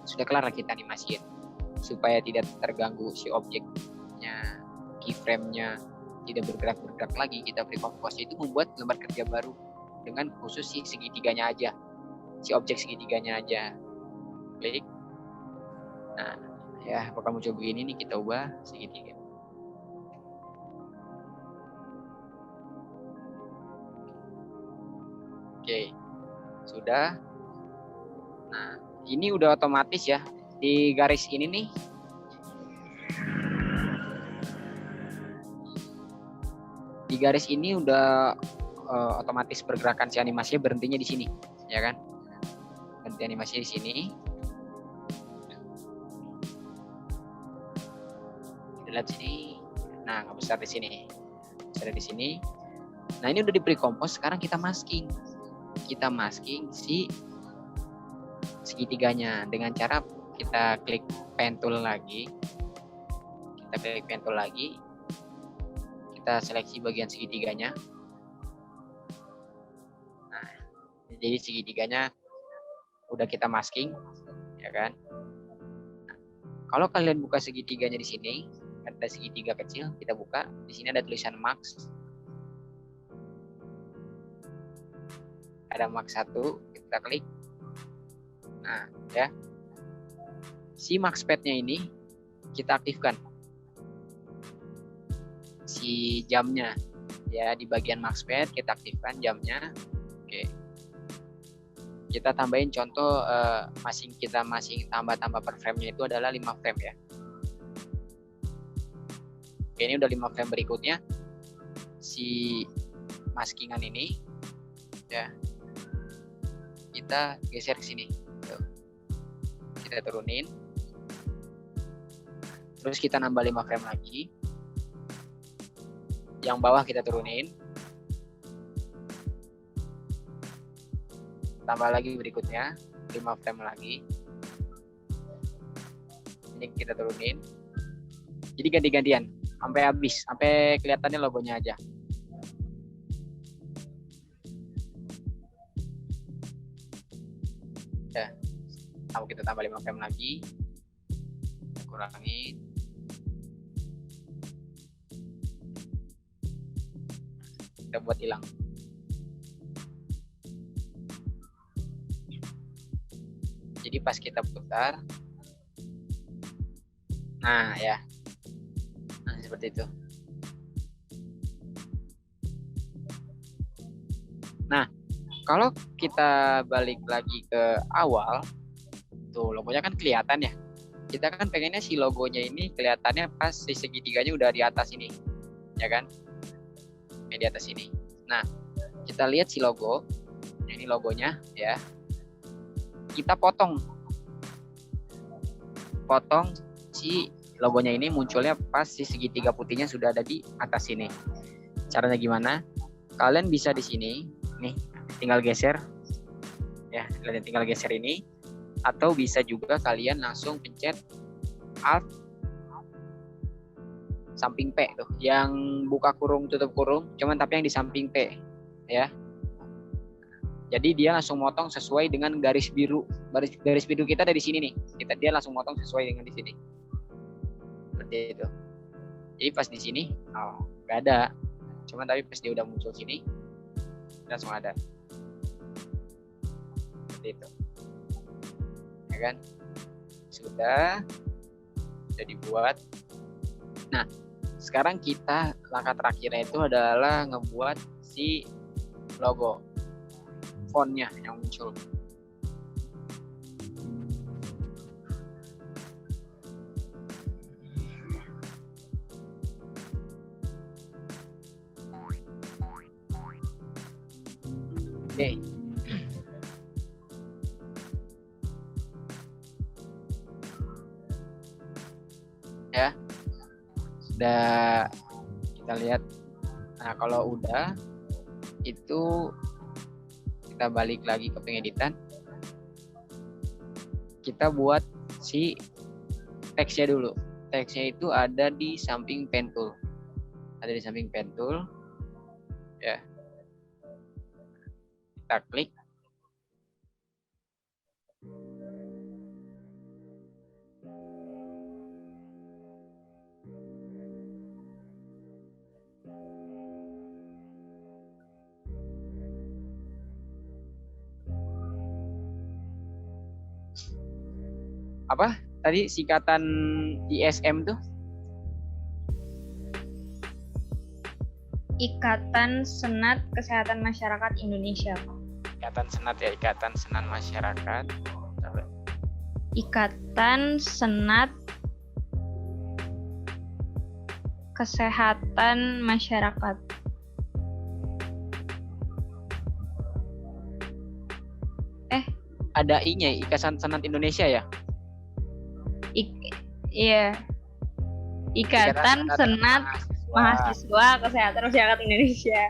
sudah kelar kita animasiin supaya tidak terganggu si objeknya, keyframe-nya tidak bergerak lagi. Kita pre-compose itu membuat lembar kerja baru dengan khusus si segitiganya aja, si objek segitiganya aja. Klik. Nah, ya bakal muncul begini nih, kita ubah segitiga. Oke, sudah. Nah, ini udah otomatis ya. Di garis ini nih, di garis ini udah otomatis pergerakan si animasinya berhentinya di sini, ya kan? Berhenti animasi di sini. Kita lihat sini. Nah, nggak besar di sini. Besar di sini. Nah, ini udah di pre-compose. Sekarang kita masking. Kita masking si segitiganya dengan cara kita klik pen tool lagi. Kita klik pen tool lagi. Kita seleksi bagian segitiganya. Nah, jadi segitiganya udah kita masking, ya kan? Nah, kalau kalian buka segitiganya di sini, ada segitiga kecil, kita buka. Di sini ada tulisan max. Ada max 1, kita klik. Nah, ya. Si max pad-nya ini kita aktifkan. si jamnya. Ya, di bagian Maxpad kita aktifkan jamnya. Oke. Kita tambahin contoh masing tambah per frame-nya itu adalah 5 frame ya. Oke, ini udah 5 frame. Berikutnya si maskingan ini ya kita geser ke sini. Tuh. Kita turunin. Terus kita nambah 5 frame lagi. Yang bawah kita turunin. Tambah lagi berikutnya 5 frame lagi. Ini kita turunin. Jadi ganti-gantian sampai habis, sampai kelihatannya logonya aja. Ya. Kita tambah 5 frame lagi. Kita kurangin. Kita buat hilang. Jadi pas kita putar, nah ya, nah seperti itu. Nah, kalau kita balik lagi ke awal, tuh logonya kan kelihatan ya. Kita kan pengennya si logonya ini kelihatannya pas si segitiganya udah di atas ini, ya kan? Di atas ini. Nah, kita lihat si logo, ini logonya ya. Kita potong si logonya ini munculnya pas si segitiga putihnya sudah ada di atas sini. Caranya gimana? Kalian bisa di sini, nih, tinggal geser, ya, kalian tinggal geser ini, atau bisa juga kalian langsung pencet Alt samping P tuh, yang buka kurung tutup kurung, cuman tapi yang di samping P, ya. Jadi dia langsung motong sesuai dengan garis biru. Garis biru kita dari sini nih. Dia langsung motong sesuai dengan di sini. Seperti itu. Jadi pas di sini, nggak ada. Cuman tapi pas dia udah muncul sini, langsung ada. Seperti itu. Ya kan? Sudah dibuat. Nah, sekarang kita langkah terakhirnya itu adalah ngebuat si logo. Fontnya yang muncul. Oke. Ya. Sudah kita lihat. Nah, kalau udah itu kita balik lagi ke pengeditan, kita buat si teksnya dulu. Teksnya itu ada di samping pen tool, ya. Kita klik, apa tadi singkatan ISM tuh? Ikatan Senat Kesehatan Masyarakat Indonesia. Ikatan Senat ya, Ikatan Senat Masyarakat. Ikatan Senat Kesehatan Masyarakat. Ada I-nya, Ikatan Senat Indonesia ya? Iya. Ikatan Senat Mahasiswa Kesehatan Masyarakat Indonesia.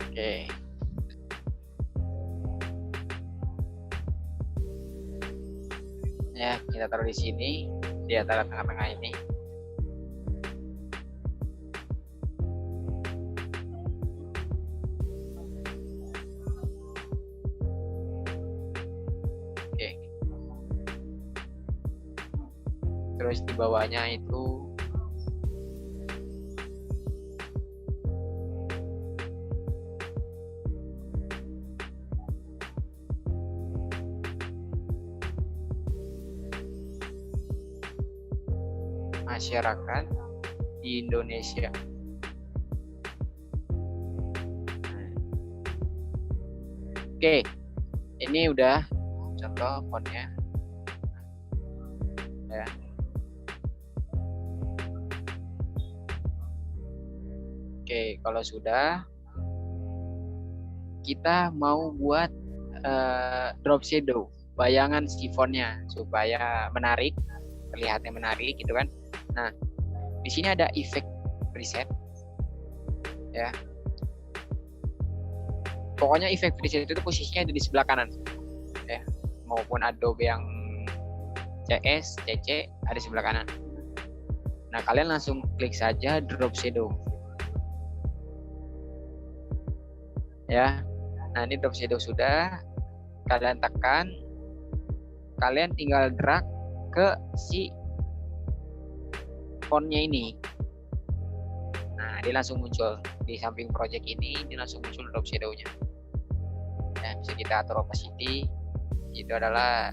Oke. Ya, kita taruh di sini, di antara tengah-tengah ini. Oke. Terus di bawahnya itu masyarakat di Indonesia. Oke, ini udah contoh fontnya. Ya. Oke, kalau sudah, kita mau buat drop shadow, bayangan si fontnya supaya menarik, terlihatnya menarik gitu kan. Nah, di sini ada efek preset, ya. Pokoknya efek preset itu posisinya ada di sebelah kanan, ya. Maupun Adobe yang CS, CC ada di sebelah kanan. Nah, kalian langsung klik saja drop shadow, ya. Nah, ini drop shadow sudah, kalian tekan, kalian tinggal drag ke si fontnya ini. Nah, dia langsung muncul di samping project ini, dia langsung muncul drop shadow-nya. Ya, bisa kita atur opacity, itu adalah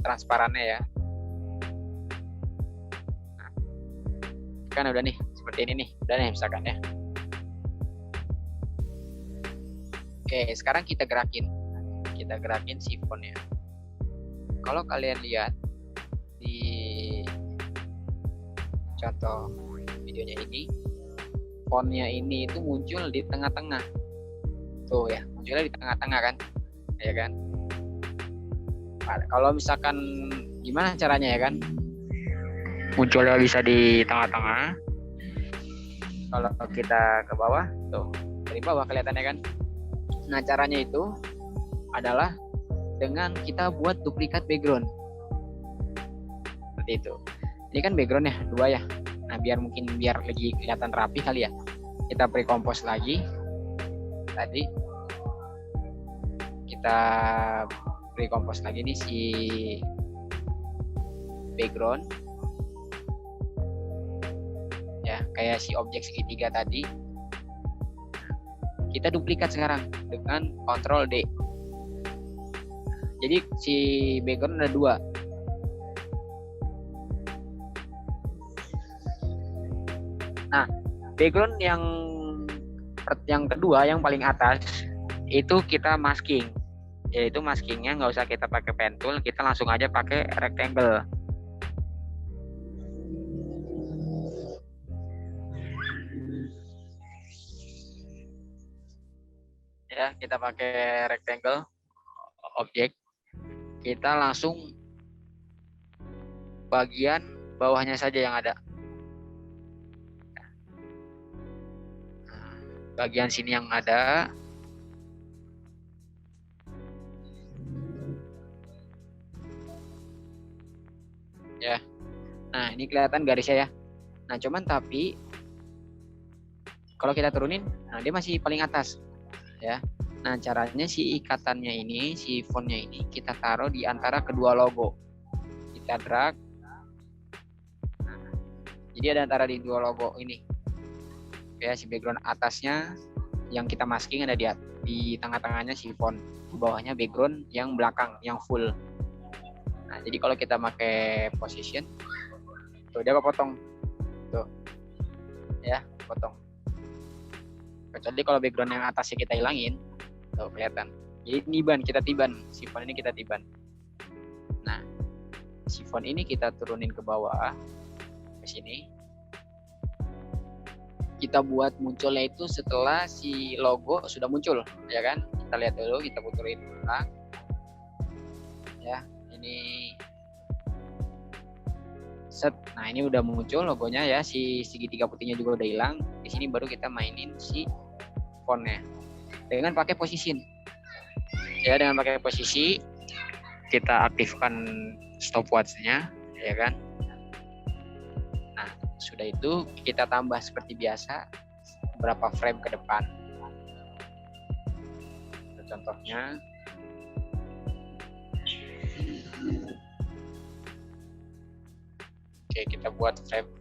transparannya ya. Nah, kan udah nih, seperti ini nih, udah nih misalkan ya. Oke, sekarang kita gerakin si fontnya. Kalau kalian lihat di contoh videonya ini, fontnya ini itu muncul di tengah-tengah. Tuh ya, munculnya di tengah-tengah kan, ya kan. Kalau misalkan gimana caranya ya kan, munculnya bisa di tengah-tengah. Kalau kita ke bawah, tuh dari bawah kelihatannya kan. Nah, caranya itu adalah dengan kita buat duplikat background. Seperti itu. Ini kan backgroundnya 2 ya. Nah, biar lagi kelihatan rapi kali ya. Kita pre-compose lagi. Tadi kita pre-compose lagi nih si background. Ya, kayak si objek segitiga tadi. Kita duplikat sekarang dengan Ctrl D. Jadi si background ada 2. Nah, background yang kedua, yang paling atas itu kita masking. Yaitu maskingnya nggak usah kita pakai pen tool, kita langsung aja pakai rectangle. Ya, kita pakai rectangle objek, kita langsung bagian bawahnya saja yang ada. Bagian sini yang ada, ya. Nah, ini kelihatan garisnya ya. Nah, cuman tapi kalau kita turunin, nah dia masih paling atas. Ya, nah caranya si ikatannya ini, si fontnya ini kita taruh di antara kedua logo. Kita drag. Nah, jadi ada antara di dua logo ini. Ya, si background atasnya yang kita masking ada di tengah-tengahnya si font, di bawahnya background yang belakang, yang full. Nah, jadi kalau kita pakai position, tuh dia kepotong, tuh, ya potong. Kecuali kalau background yang atasnya kita hilangin, tuh kelihatan. Jadi kita tiban, si font ini kita tiban. Nah, si font ini kita turunin ke bawah, ke sini. Kita buat munculnya itu setelah si logo sudah muncul, ya kan? Kita lihat dulu, kita puterin ulang. Ya, ini set. Nah, ini udah muncul logonya ya, si segitiga putihnya juga udah hilang. Di sini baru kita mainin si fontnya dengan pakai position. Ya, dengan pakai posisi kita aktifkan stopwatch-nya, ya kan? Nah, sudah itu kita tambah seperti biasa berapa frame ke depan. Contohnya oke, kita buat frame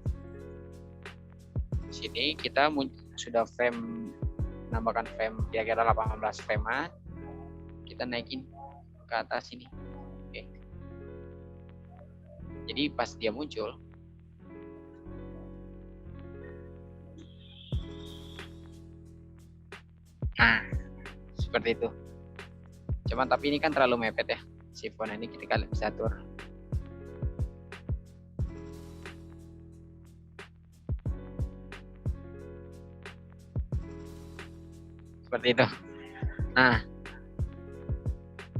sini, kita sudah frame, nambahkan frame kira-kira 18 frame, kita naikin ke atas ini. Oke, jadi pas dia muncul Nah, seperti itu. Cuman tapi ini kan terlalu mepet ya. Si font ini kita bisa atur. Seperti itu. Nah,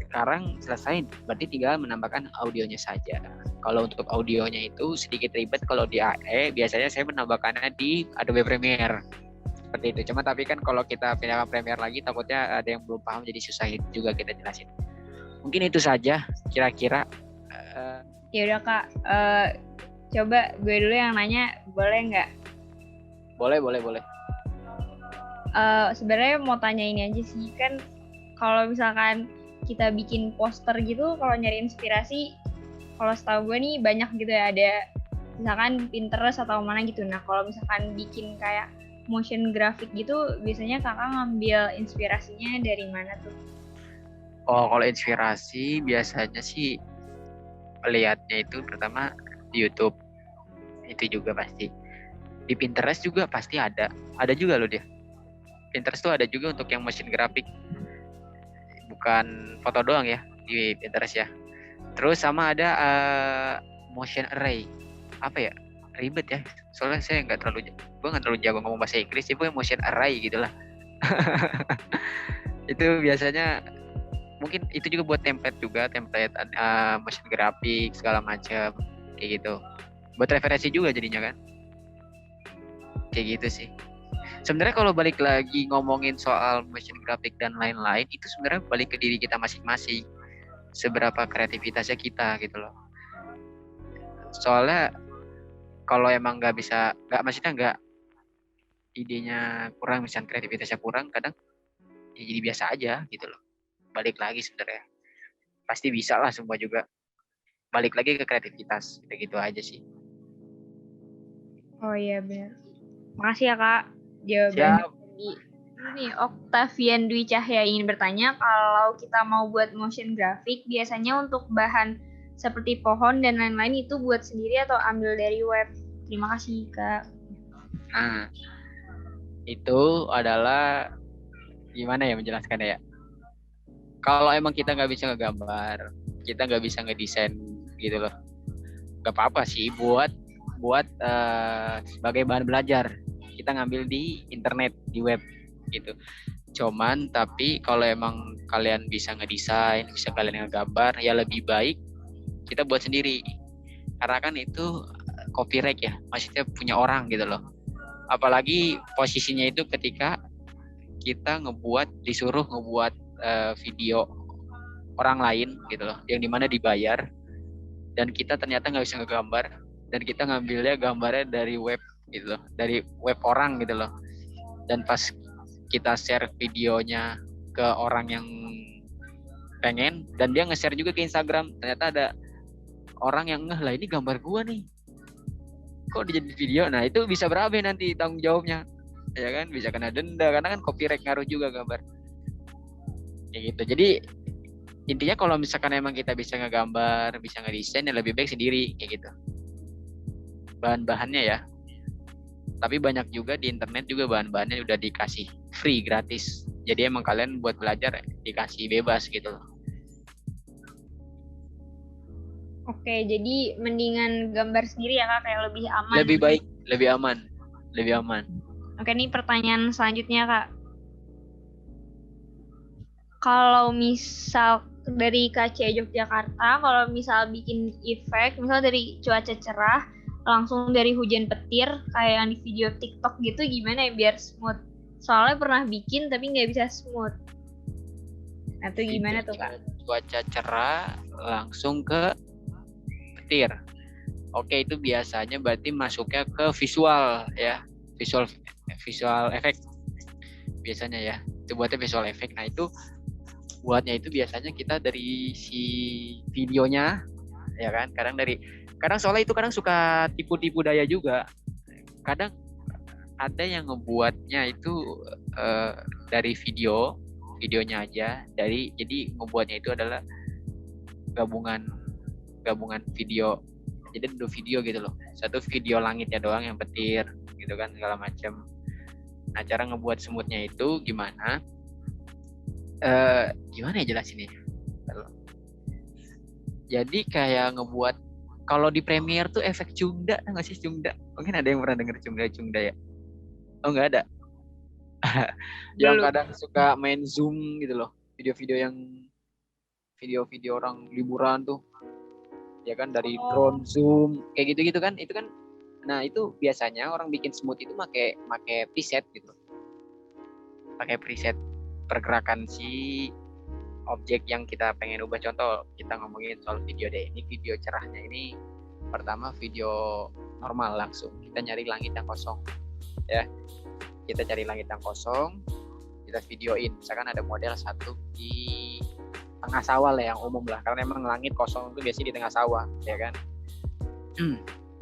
sekarang selesai, berarti tinggal menambahkan audionya saja. Kalau untuk audionya itu sedikit ribet, kalau di AE biasanya saya menambahkannya di Adobe Premiere. Seperti itu. Cuma tapi kan kalau kita pindah ke Premiere lagi takutnya ada yang belum paham, jadi susah juga kita jelasin. Mungkin itu saja kira-kira. Ya udah Kak, coba gue dulu yang nanya, boleh nggak? Boleh. Sebenarnya mau tanya ini aja sih, kan kalau misalkan kita bikin poster gitu, kalau nyari inspirasi, kalau setahu gue nih banyak gitu ya, ada misalkan Pinterest atau mana gitu. Nah kalau misalkan bikin kayak motion graphic gitu, biasanya kakak ngambil inspirasinya dari mana tuh? Oh, kalau inspirasi biasanya sih lihatnya itu pertama di YouTube, itu juga pasti. Di Pinterest juga pasti ada juga loh dia. Pinterest tuh ada juga untuk yang motion graphic, bukan foto doang ya di Pinterest ya. Terus sama ada motion array, apa ya, ribet ya. Soalnya gue nggak terlalu jago ngomong bahasa Inggris, itu motion array gitulah. Itu biasanya mungkin itu juga buat template motion graphic segala macam kayak gitu. Buat referensi juga jadinya kan. Kayak gitu sih. Sebenarnya kalau balik lagi ngomongin soal motion graphic dan lain-lain, itu sebenarnya balik ke diri kita masing-masing. Seberapa kreativitasnya kita gitu loh. Soalnya kalau emang maksudnya idenya kurang, misalnya kreativitasnya kurang, kadang ya jadi biasa aja gitu loh. Balik lagi sebenarnya. Pasti bisa lah semua juga. Balik lagi ke kreativitas. Gitu aja sih. Oh iya benar. Makasih ya Kak. Jawaban ini Octavian Dwi Cahya ingin bertanya, kalau kita mau buat motion graphic, biasanya untuk bahan seperti pohon dan lain-lain itu buat sendiri atau ambil dari web? Terima kasih Kak. Nah, itu adalah gimana ya menjelaskannya ya? Kalau emang kita nggak bisa ngegambar, kita nggak bisa ngedesain gitu loh, nggak apa-apa sih buat sebagai bahan belajar. Kita ngambil di internet, di web gitu. Cuman tapi kalau emang kalian bisa ngedesain, bisa kalian ngegambar, ya lebih baik kita buat sendiri. Karena kan itu copyright ya, maksudnya punya orang gitu loh. Apalagi posisinya itu ketika kita disuruh ngebuat video orang lain gitu loh, yang dimana dibayar, dan kita ternyata nggak bisa ngegambar, dan kita ngambilnya gambarnya dari web gitu loh, dari web orang gitu loh. Dan pas kita share videonya ke orang yang pengen, dan dia nge-share juga ke Instagram, ternyata ada orang yang lah ini gambar gua nih, kok dijadiin video. Nah itu bisa berapa nanti tanggung jawabnya, ya kan? Bisa kena denda karena kan copyright ngaruh juga gambar kayak gitu. Jadi intinya kalau misalkan emang kita bisa ngegambar, bisa ngedesain, ya lebih baik sendiri kayak gitu bahan-bahannya ya. Tapi banyak juga di internet juga bahan-bahannya udah dikasih free, gratis. Jadi emang kalian buat belajar dikasih bebas gitu loh. Oke, jadi mendingan gambar sendiri ya Kak, kayak lebih aman. Lebih baik, lebih aman. Oke, nih pertanyaan selanjutnya Kak. Kalau misal dari KC Yogyakarta, kalau misal bikin efek, misal dari cuaca cerah, langsung dari hujan petir, kayak yang di video TikTok gitu, gimana ya biar smooth? Soalnya pernah bikin tapi nggak bisa smooth. Nah itu gimana tuh Kak? Cuaca cerah langsung ke petir. Oke, itu biasanya berarti masuknya ke visual ya, visual effect biasanya ya. Itu buatnya visual effect. Nah itu buatnya itu biasanya kita dari si videonya ya kan. Kadang soalnya itu kadang suka tipu-tipu daya juga. Kadang ada yang ngebuatnya itu dari videonya aja, jadi ngebuatnya itu adalah gabungan video. Jadi 2 video gitu loh. Satu video langitnya doang yang petir gitu kan segala macam. Nah, cara ngebuat smoothnya itu gimana? Gimana ya jelasinnya? Jadi kayak ngebuat kalau di Premiere tuh efek cungda, nggak sih cungda? Mungkin ada yang pernah denger cungda ya? Oh nggak ada. Yang Belum. kadang suka main zoom gitu loh, video-video orang liburan tuh, ya kan dari drone zoom kayak gitu-gitu kan, itu kan. Nah itu biasanya orang bikin smooth itu pakai preset gitu, pakai preset pergerakan si objek yang kita pengen ubah. Contoh kita ngomongin soal video deh, ini video cerahnya ini pertama video normal langsung kita nyari langit yang kosong ya, kita cari langit yang kosong, kita videoin. Misalkan ada model satu di tengah sawah lah yang umum lah, karena emang langit kosong itu biasanya di tengah sawah ya kan.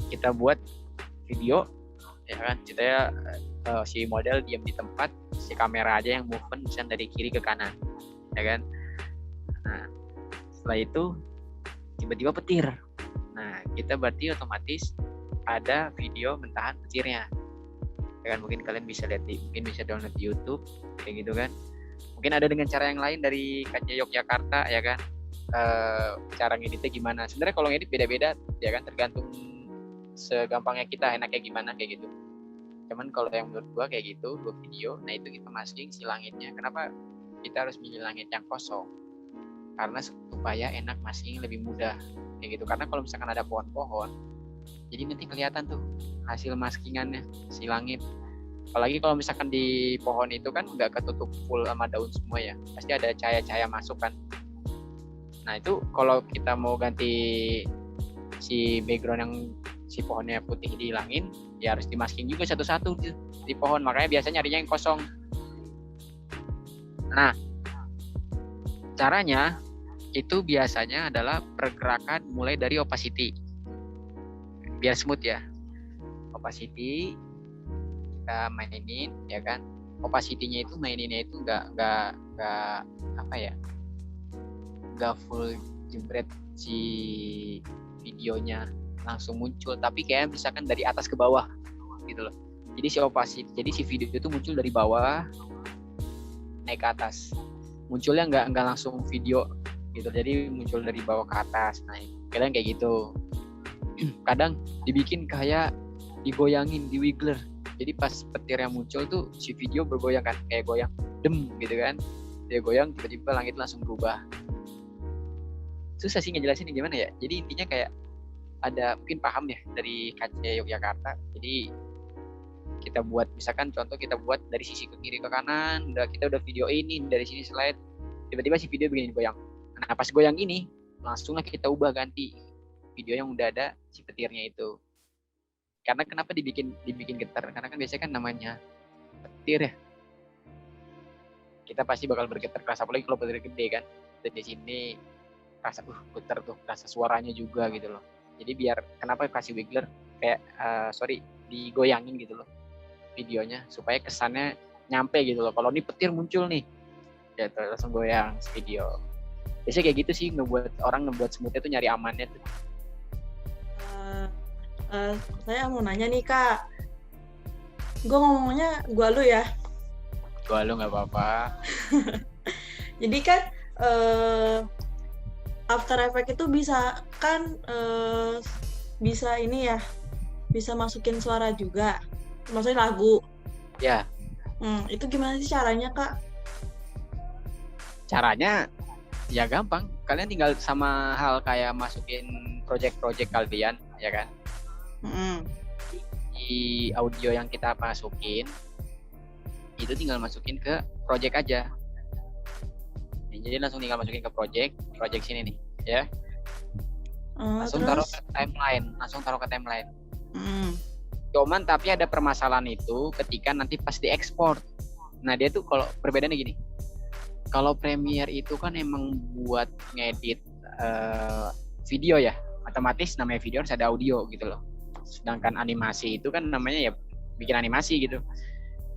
Kita buat video ya kan, kita si model diam di tempat, si kamera aja yang movement misalnya dari kiri ke kanan ya kan. Nah setelah itu tiba-tiba petir, nah kita berarti otomatis ada video mentahan petirnya ya kan. Mungkin kalian bisa lihat mungkin bisa download di YouTube kayak gitu kan. Mungkin ada dengan cara yang lain dari KJ Yogyakarta ya kan. Cara ngeditnya gimana? Sebenarnya kalau ngedit beda-beda ya kan, tergantung segampangnya kita enaknya gimana kayak gitu. Cuman kalau yang menurut gua kayak gitu, dua video, nah itu kita masking si langitnya. Kenapa kita harus milih langit yang kosong? Karena supaya enak masking lebih mudah kayak gitu. Karena kalau misalkan ada pohon-pohon, jadi nanti kelihatan tuh hasil maskingannya si langit. Apalagi kalau misalkan di pohon itu kan nggak ketutup full sama daun semua ya, pasti ada cahaya-cahaya masuk kan. Nah itu kalau kita mau ganti si background yang si pohonnya putih dihilangin, ya harus dimasking juga satu-satu di pohon. Makanya biasanya nyarinya yang kosong. Nah caranya itu biasanya adalah pergerakan mulai dari opacity biar smooth ya. Opacity kita mainin ya kan. Opacity-nya itu maininnya itu nggak apa ya, nggak full jebret si videonya langsung muncul, tapi kayak misalkan dari atas ke bawah gitu loh. Jadi si opacity, jadi si video itu muncul dari bawah naik ke atas, munculnya nggak langsung video gitu, jadi muncul dari bawah ke atas naik. Kadang kayak gitu. Kadang dibikin kayak digoyangin, di wiggler. Jadi pas petir yang muncul tuh si video bergoyang kan, kayak goyang dem gitu kan. Dia goyang tiba-tiba langit langsung berubah. Susah sih ngejelasin gimana ya. Jadi intinya kayak ada, mungkin paham ya dari KC Yogyakarta. Jadi kita buat misalkan contoh kita buat dari sisi ke kiri ke kanan, kita udah video ini dari sini slide, tiba-tiba si video begini goyang. Nah pas goyang ini langsunglah kita ubah ganti video yang udah ada si petirnya itu. Karena kenapa dibikin getar? Karena kan biasanya kan namanya petir ya. Kita pasti bakal bergetar keras, apalagi kalau petir gede kan. Dan di sini rasa getar tuh, rasa suaranya juga gitu loh. Jadi biar kenapa kasih wiggler kayak digoyangin gitu loh videonya supaya kesannya nyampe gitu loh. Kalau ini petir muncul nih, ya langsung goyang video. Biasanya kayak gitu sih ngebuat smoothnya tuh nyari amannya tuh. Saya mau nanya nih Kak, gue ngomongnya gua lu ya. Gua lu nggak apa-apa. Jadi kan After Effects itu bisa kan bisa ini ya, bisa masukin suara juga, maksudnya lagu. Ya. Itu gimana sih caranya Kak? Caranya ya gampang, kalian tinggal sama hal kayak masukin project-project kalian ya kan. Di audio yang kita masukin itu tinggal masukin ke project aja. Jadi langsung tinggal masukin ke project sini nih ya. Langsung taruh ke timeline. Cuman tapi ada permasalahan itu ketika nanti pas diekspor. Nah dia tuh kalau perbedaannya gini, kalau Premiere itu kan emang buat ngedit video ya, otomatis namanya video harus ada audio gitu loh. Sedangkan animasi itu kan namanya ya bikin animasi gitu.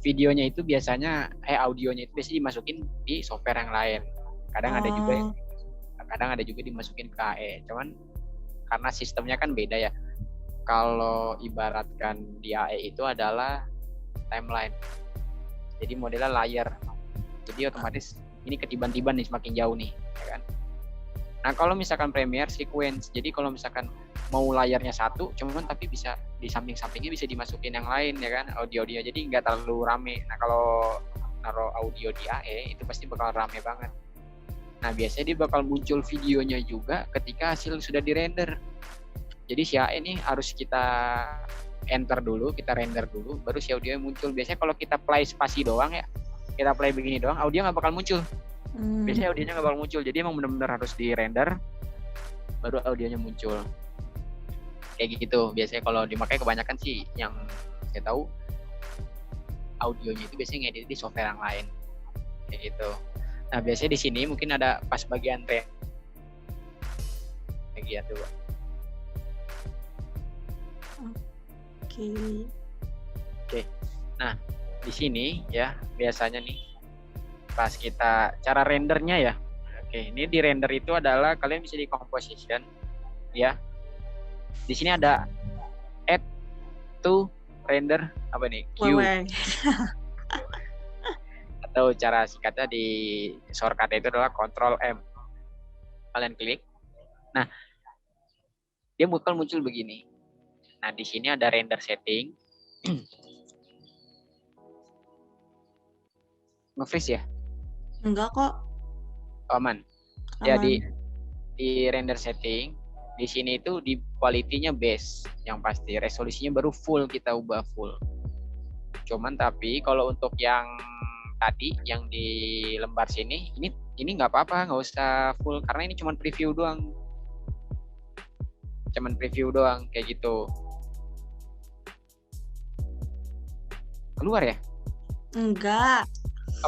Videonya itu biasanya audionya itu biasanya dimasukin di software yang lain. Kadang ada juga dimasukin ke AE. Cuman karena sistemnya kan beda ya. Kalau ibaratkan di AE itu adalah timeline. Jadi modelnya layer. Jadi otomatis ini ketiban-tiban nih semakin jauh nih, ya kan. Nah kalau misalkan Premiere sequence, jadi kalau misalkan mau layarnya satu, cuman tapi bisa di samping-sampingnya bisa dimasukin yang lain ya kan, audio-audio, jadi nggak terlalu rame. Nah kalau naruh audio di AE itu pasti bakal rame banget. Nah biasanya dia bakal muncul videonya juga ketika hasil sudah dirender. Jadi si AE ini harus kita enter dulu, kita render dulu, baru si audionya muncul. Biasanya kalau kita play spasi doang ya, kita play begini doang, audio nggak bakal muncul. Biasanya audionya nggak bakal muncul, jadi emang benar-benar harus di render baru audionya muncul. Kayak gitu. Biasanya kalau dimakai kebanyakan sih yang saya tahu audionya itu biasanya ngedit di software yang lain. Kayak gitu. Nah biasanya di sini mungkin ada pas bagian bagian tuh. Oke. Nah di sini ya biasanya nih pas kita cara rendernya ya. Oke, ini di render itu adalah kalian bisa di composition ya. Di sini ada add to render apa nih? Q. Atau cara singkatnya di shortcut itu adalah Ctrl M. Kalian klik. Nah, dia bakal muncul begini. Nah, di sini ada render setting. Nge-freeze ya? Enggak kok. Aman. Ya di render setting di sini itu di quality-nya base yang pasti, resolusinya baru full kita ubah full. Cuman tapi kalau untuk yang tadi yang di lembar sini ini nggak apa-apa, nggak usah full karena ini cuma preview doang. Cuman preview doang kayak gitu. Keluar ya? Enggak.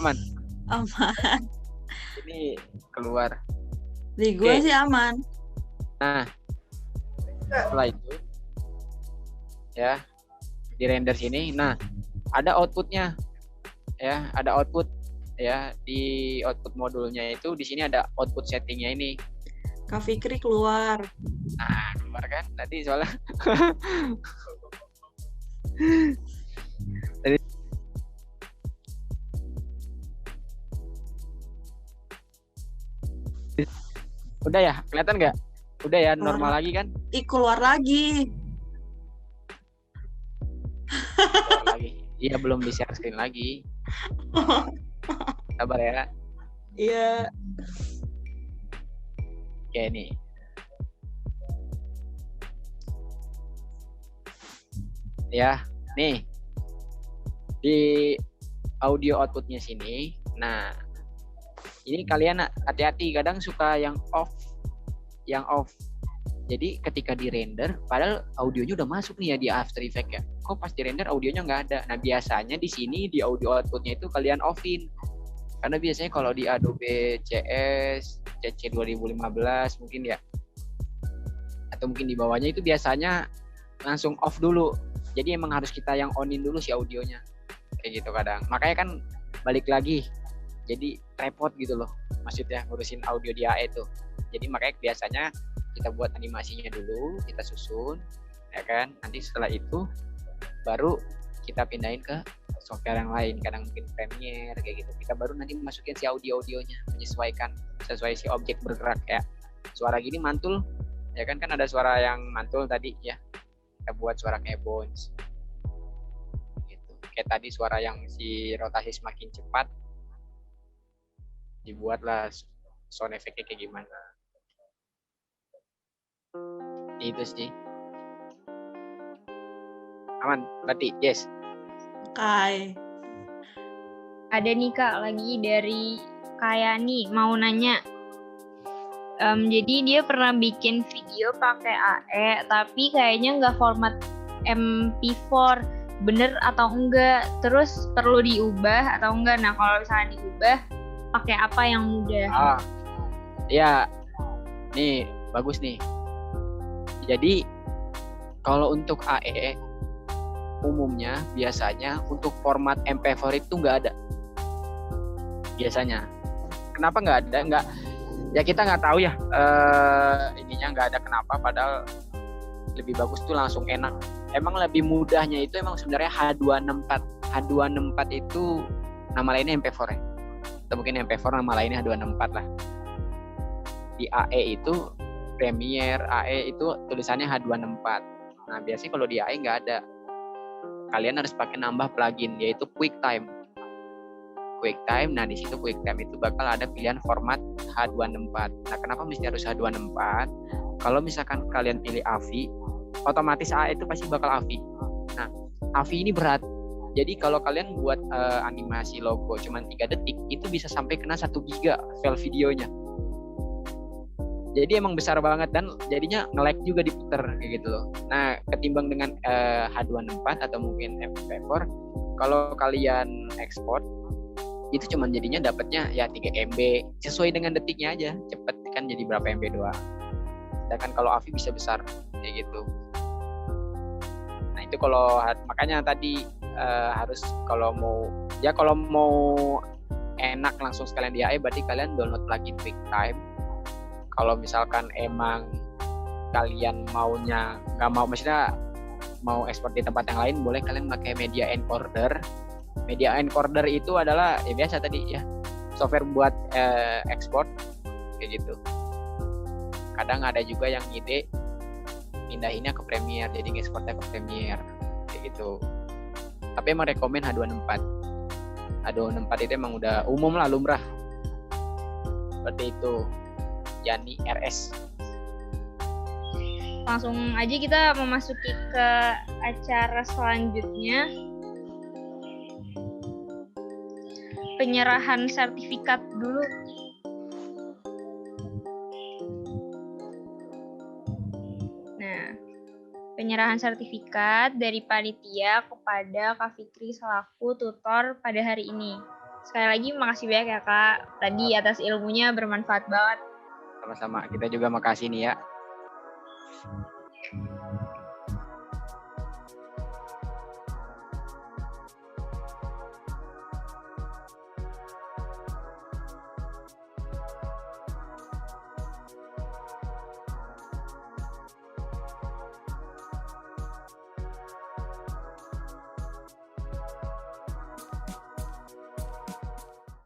Aman. Aman. Ini keluar. Di gue sih aman. Nah, setelah itu ya di render sini. Nah, ada outputnya ya, ada output ya di output modulnya itu di sini ada output settingnya ini. Kak Fikri keluar. Nah, keluar kan tadi soalnya. Tadi udah ya, kelihatan nggak? Udah ya, normal lagi kan? Keluar lagi. Keluar lagi. Iya, belum di share screen lagi. Sabar ya. Iya. Oke nih. Ya, nih. Di audio outputnya sini. Nah, ini kalian hati-hati, kadang suka yang off. Jadi ketika di render, padahal audionya udah masuk nih ya di After Effects ya. Kok pas di render audionya nggak ada. Nah biasanya di sini di audio outputnya itu kalian offin. Karena biasanya kalau di Adobe CS, CC 2015 mungkin ya, atau mungkin di bawahnya itu biasanya langsung off dulu. Jadi emang harus kita yang onin dulu si audionya. Kayak gitu kadang. Makanya kan balik lagi. Jadi repot gitu loh. Maksudnya ngurusin audio di AE tuh. Jadi makanya biasanya kita buat animasinya dulu, kita susun, ya kan? Nanti setelah itu baru kita pindahin ke software yang lain, kadang mungkin Premiere kayak gitu. Kita baru nanti masukin si audionya, menyesuaikan sesuai si objek bergerak ya. Suara gini mantul, ya kan ada suara yang mantul tadi ya. Kita buat suara kayak bounce. Gitu. Kayak tadi suara yang si rotasi semakin cepat, dibuatlah sound effect-nya kayak gimana. Itu sih. Aman, berarti yes. Kai. Ada nih Kak, lagi dari Kayani mau nanya. Jadi dia pernah bikin video pakai AE, tapi kayaknya nggak format MP4. Bener atau enggak? Terus perlu diubah atau enggak? Nah kalau misalnya diubah, pakai apa yang mudah? Ya, nih bagus nih. Jadi kalau untuk AE umumnya biasanya untuk format MP4 itu nggak ada. Biasanya. Kenapa nggak ada? Nggak. Ya kita nggak tahu ya. Ininya nggak ada kenapa. Padahal lebih bagus tuh langsung enak. Emang lebih mudahnya itu emang sebenarnya H264. H264 itu nama lainnya MP4 ya. atau mungkin MP4 nama lainnya H264 lah. Di AE itu Premiere, AE itu tulisannya H264. Nah biasanya kalau di AE nggak ada, kalian harus pakai nambah plugin yaitu QuickTime. QuickTime, nah di situ QuickTime itu bakal ada pilihan format H264. Nah kenapa mesti harus H264? Kalau misalkan kalian pilih AVI, otomatis AE itu pasti bakal AVI. Nah AVI ini berat. Jadi kalau kalian buat animasi logo cuma 3 detik, itu bisa sampai kena 1 giga file videonya. Jadi emang besar banget dan jadinya nge-lag juga diputer kayak gitu loh. Nah, ketimbang dengan H264 atau mungkin MP4, kalau kalian ekspor itu cuma jadinya dapatnya ya 3 MB sesuai dengan detiknya aja. Cepet kan jadi berapa MB doang. Sedangkan kalau AVI bisa besar kayak gitu. Nah, itu kalau makanya tadi harus kalau mau enak langsung sekalian di AE berarti kalian download plugin QuickTime. Kalau misalkan emang kalian maunya nggak mau, maksudnya mau ekspor di tempat yang lain, boleh kalian pakai Media Encoder. Media Encoder itu adalah ya biasa tadi ya, software buat ekspor kayak gitu. Kadang ada juga yang ide pindahinnya ke Premiere, jadi ngekspornya ke Premiere kayak gitu. Tapi emang rekomen H264. H264 itu emang udah umum lah, lumrah. Seperti itu. Yani RS. Langsung aja kita memasuki ke acara selanjutnya. Penyerahan sertifikat dulu. Nah, penyerahan sertifikat dari panitia kepada Kak Fikri selaku tutor pada hari ini. Sekali lagi makasih banyak ya Kak. Tadi atas ilmunya bermanfaat banget. Sama-sama. Kita juga makasih nih ya.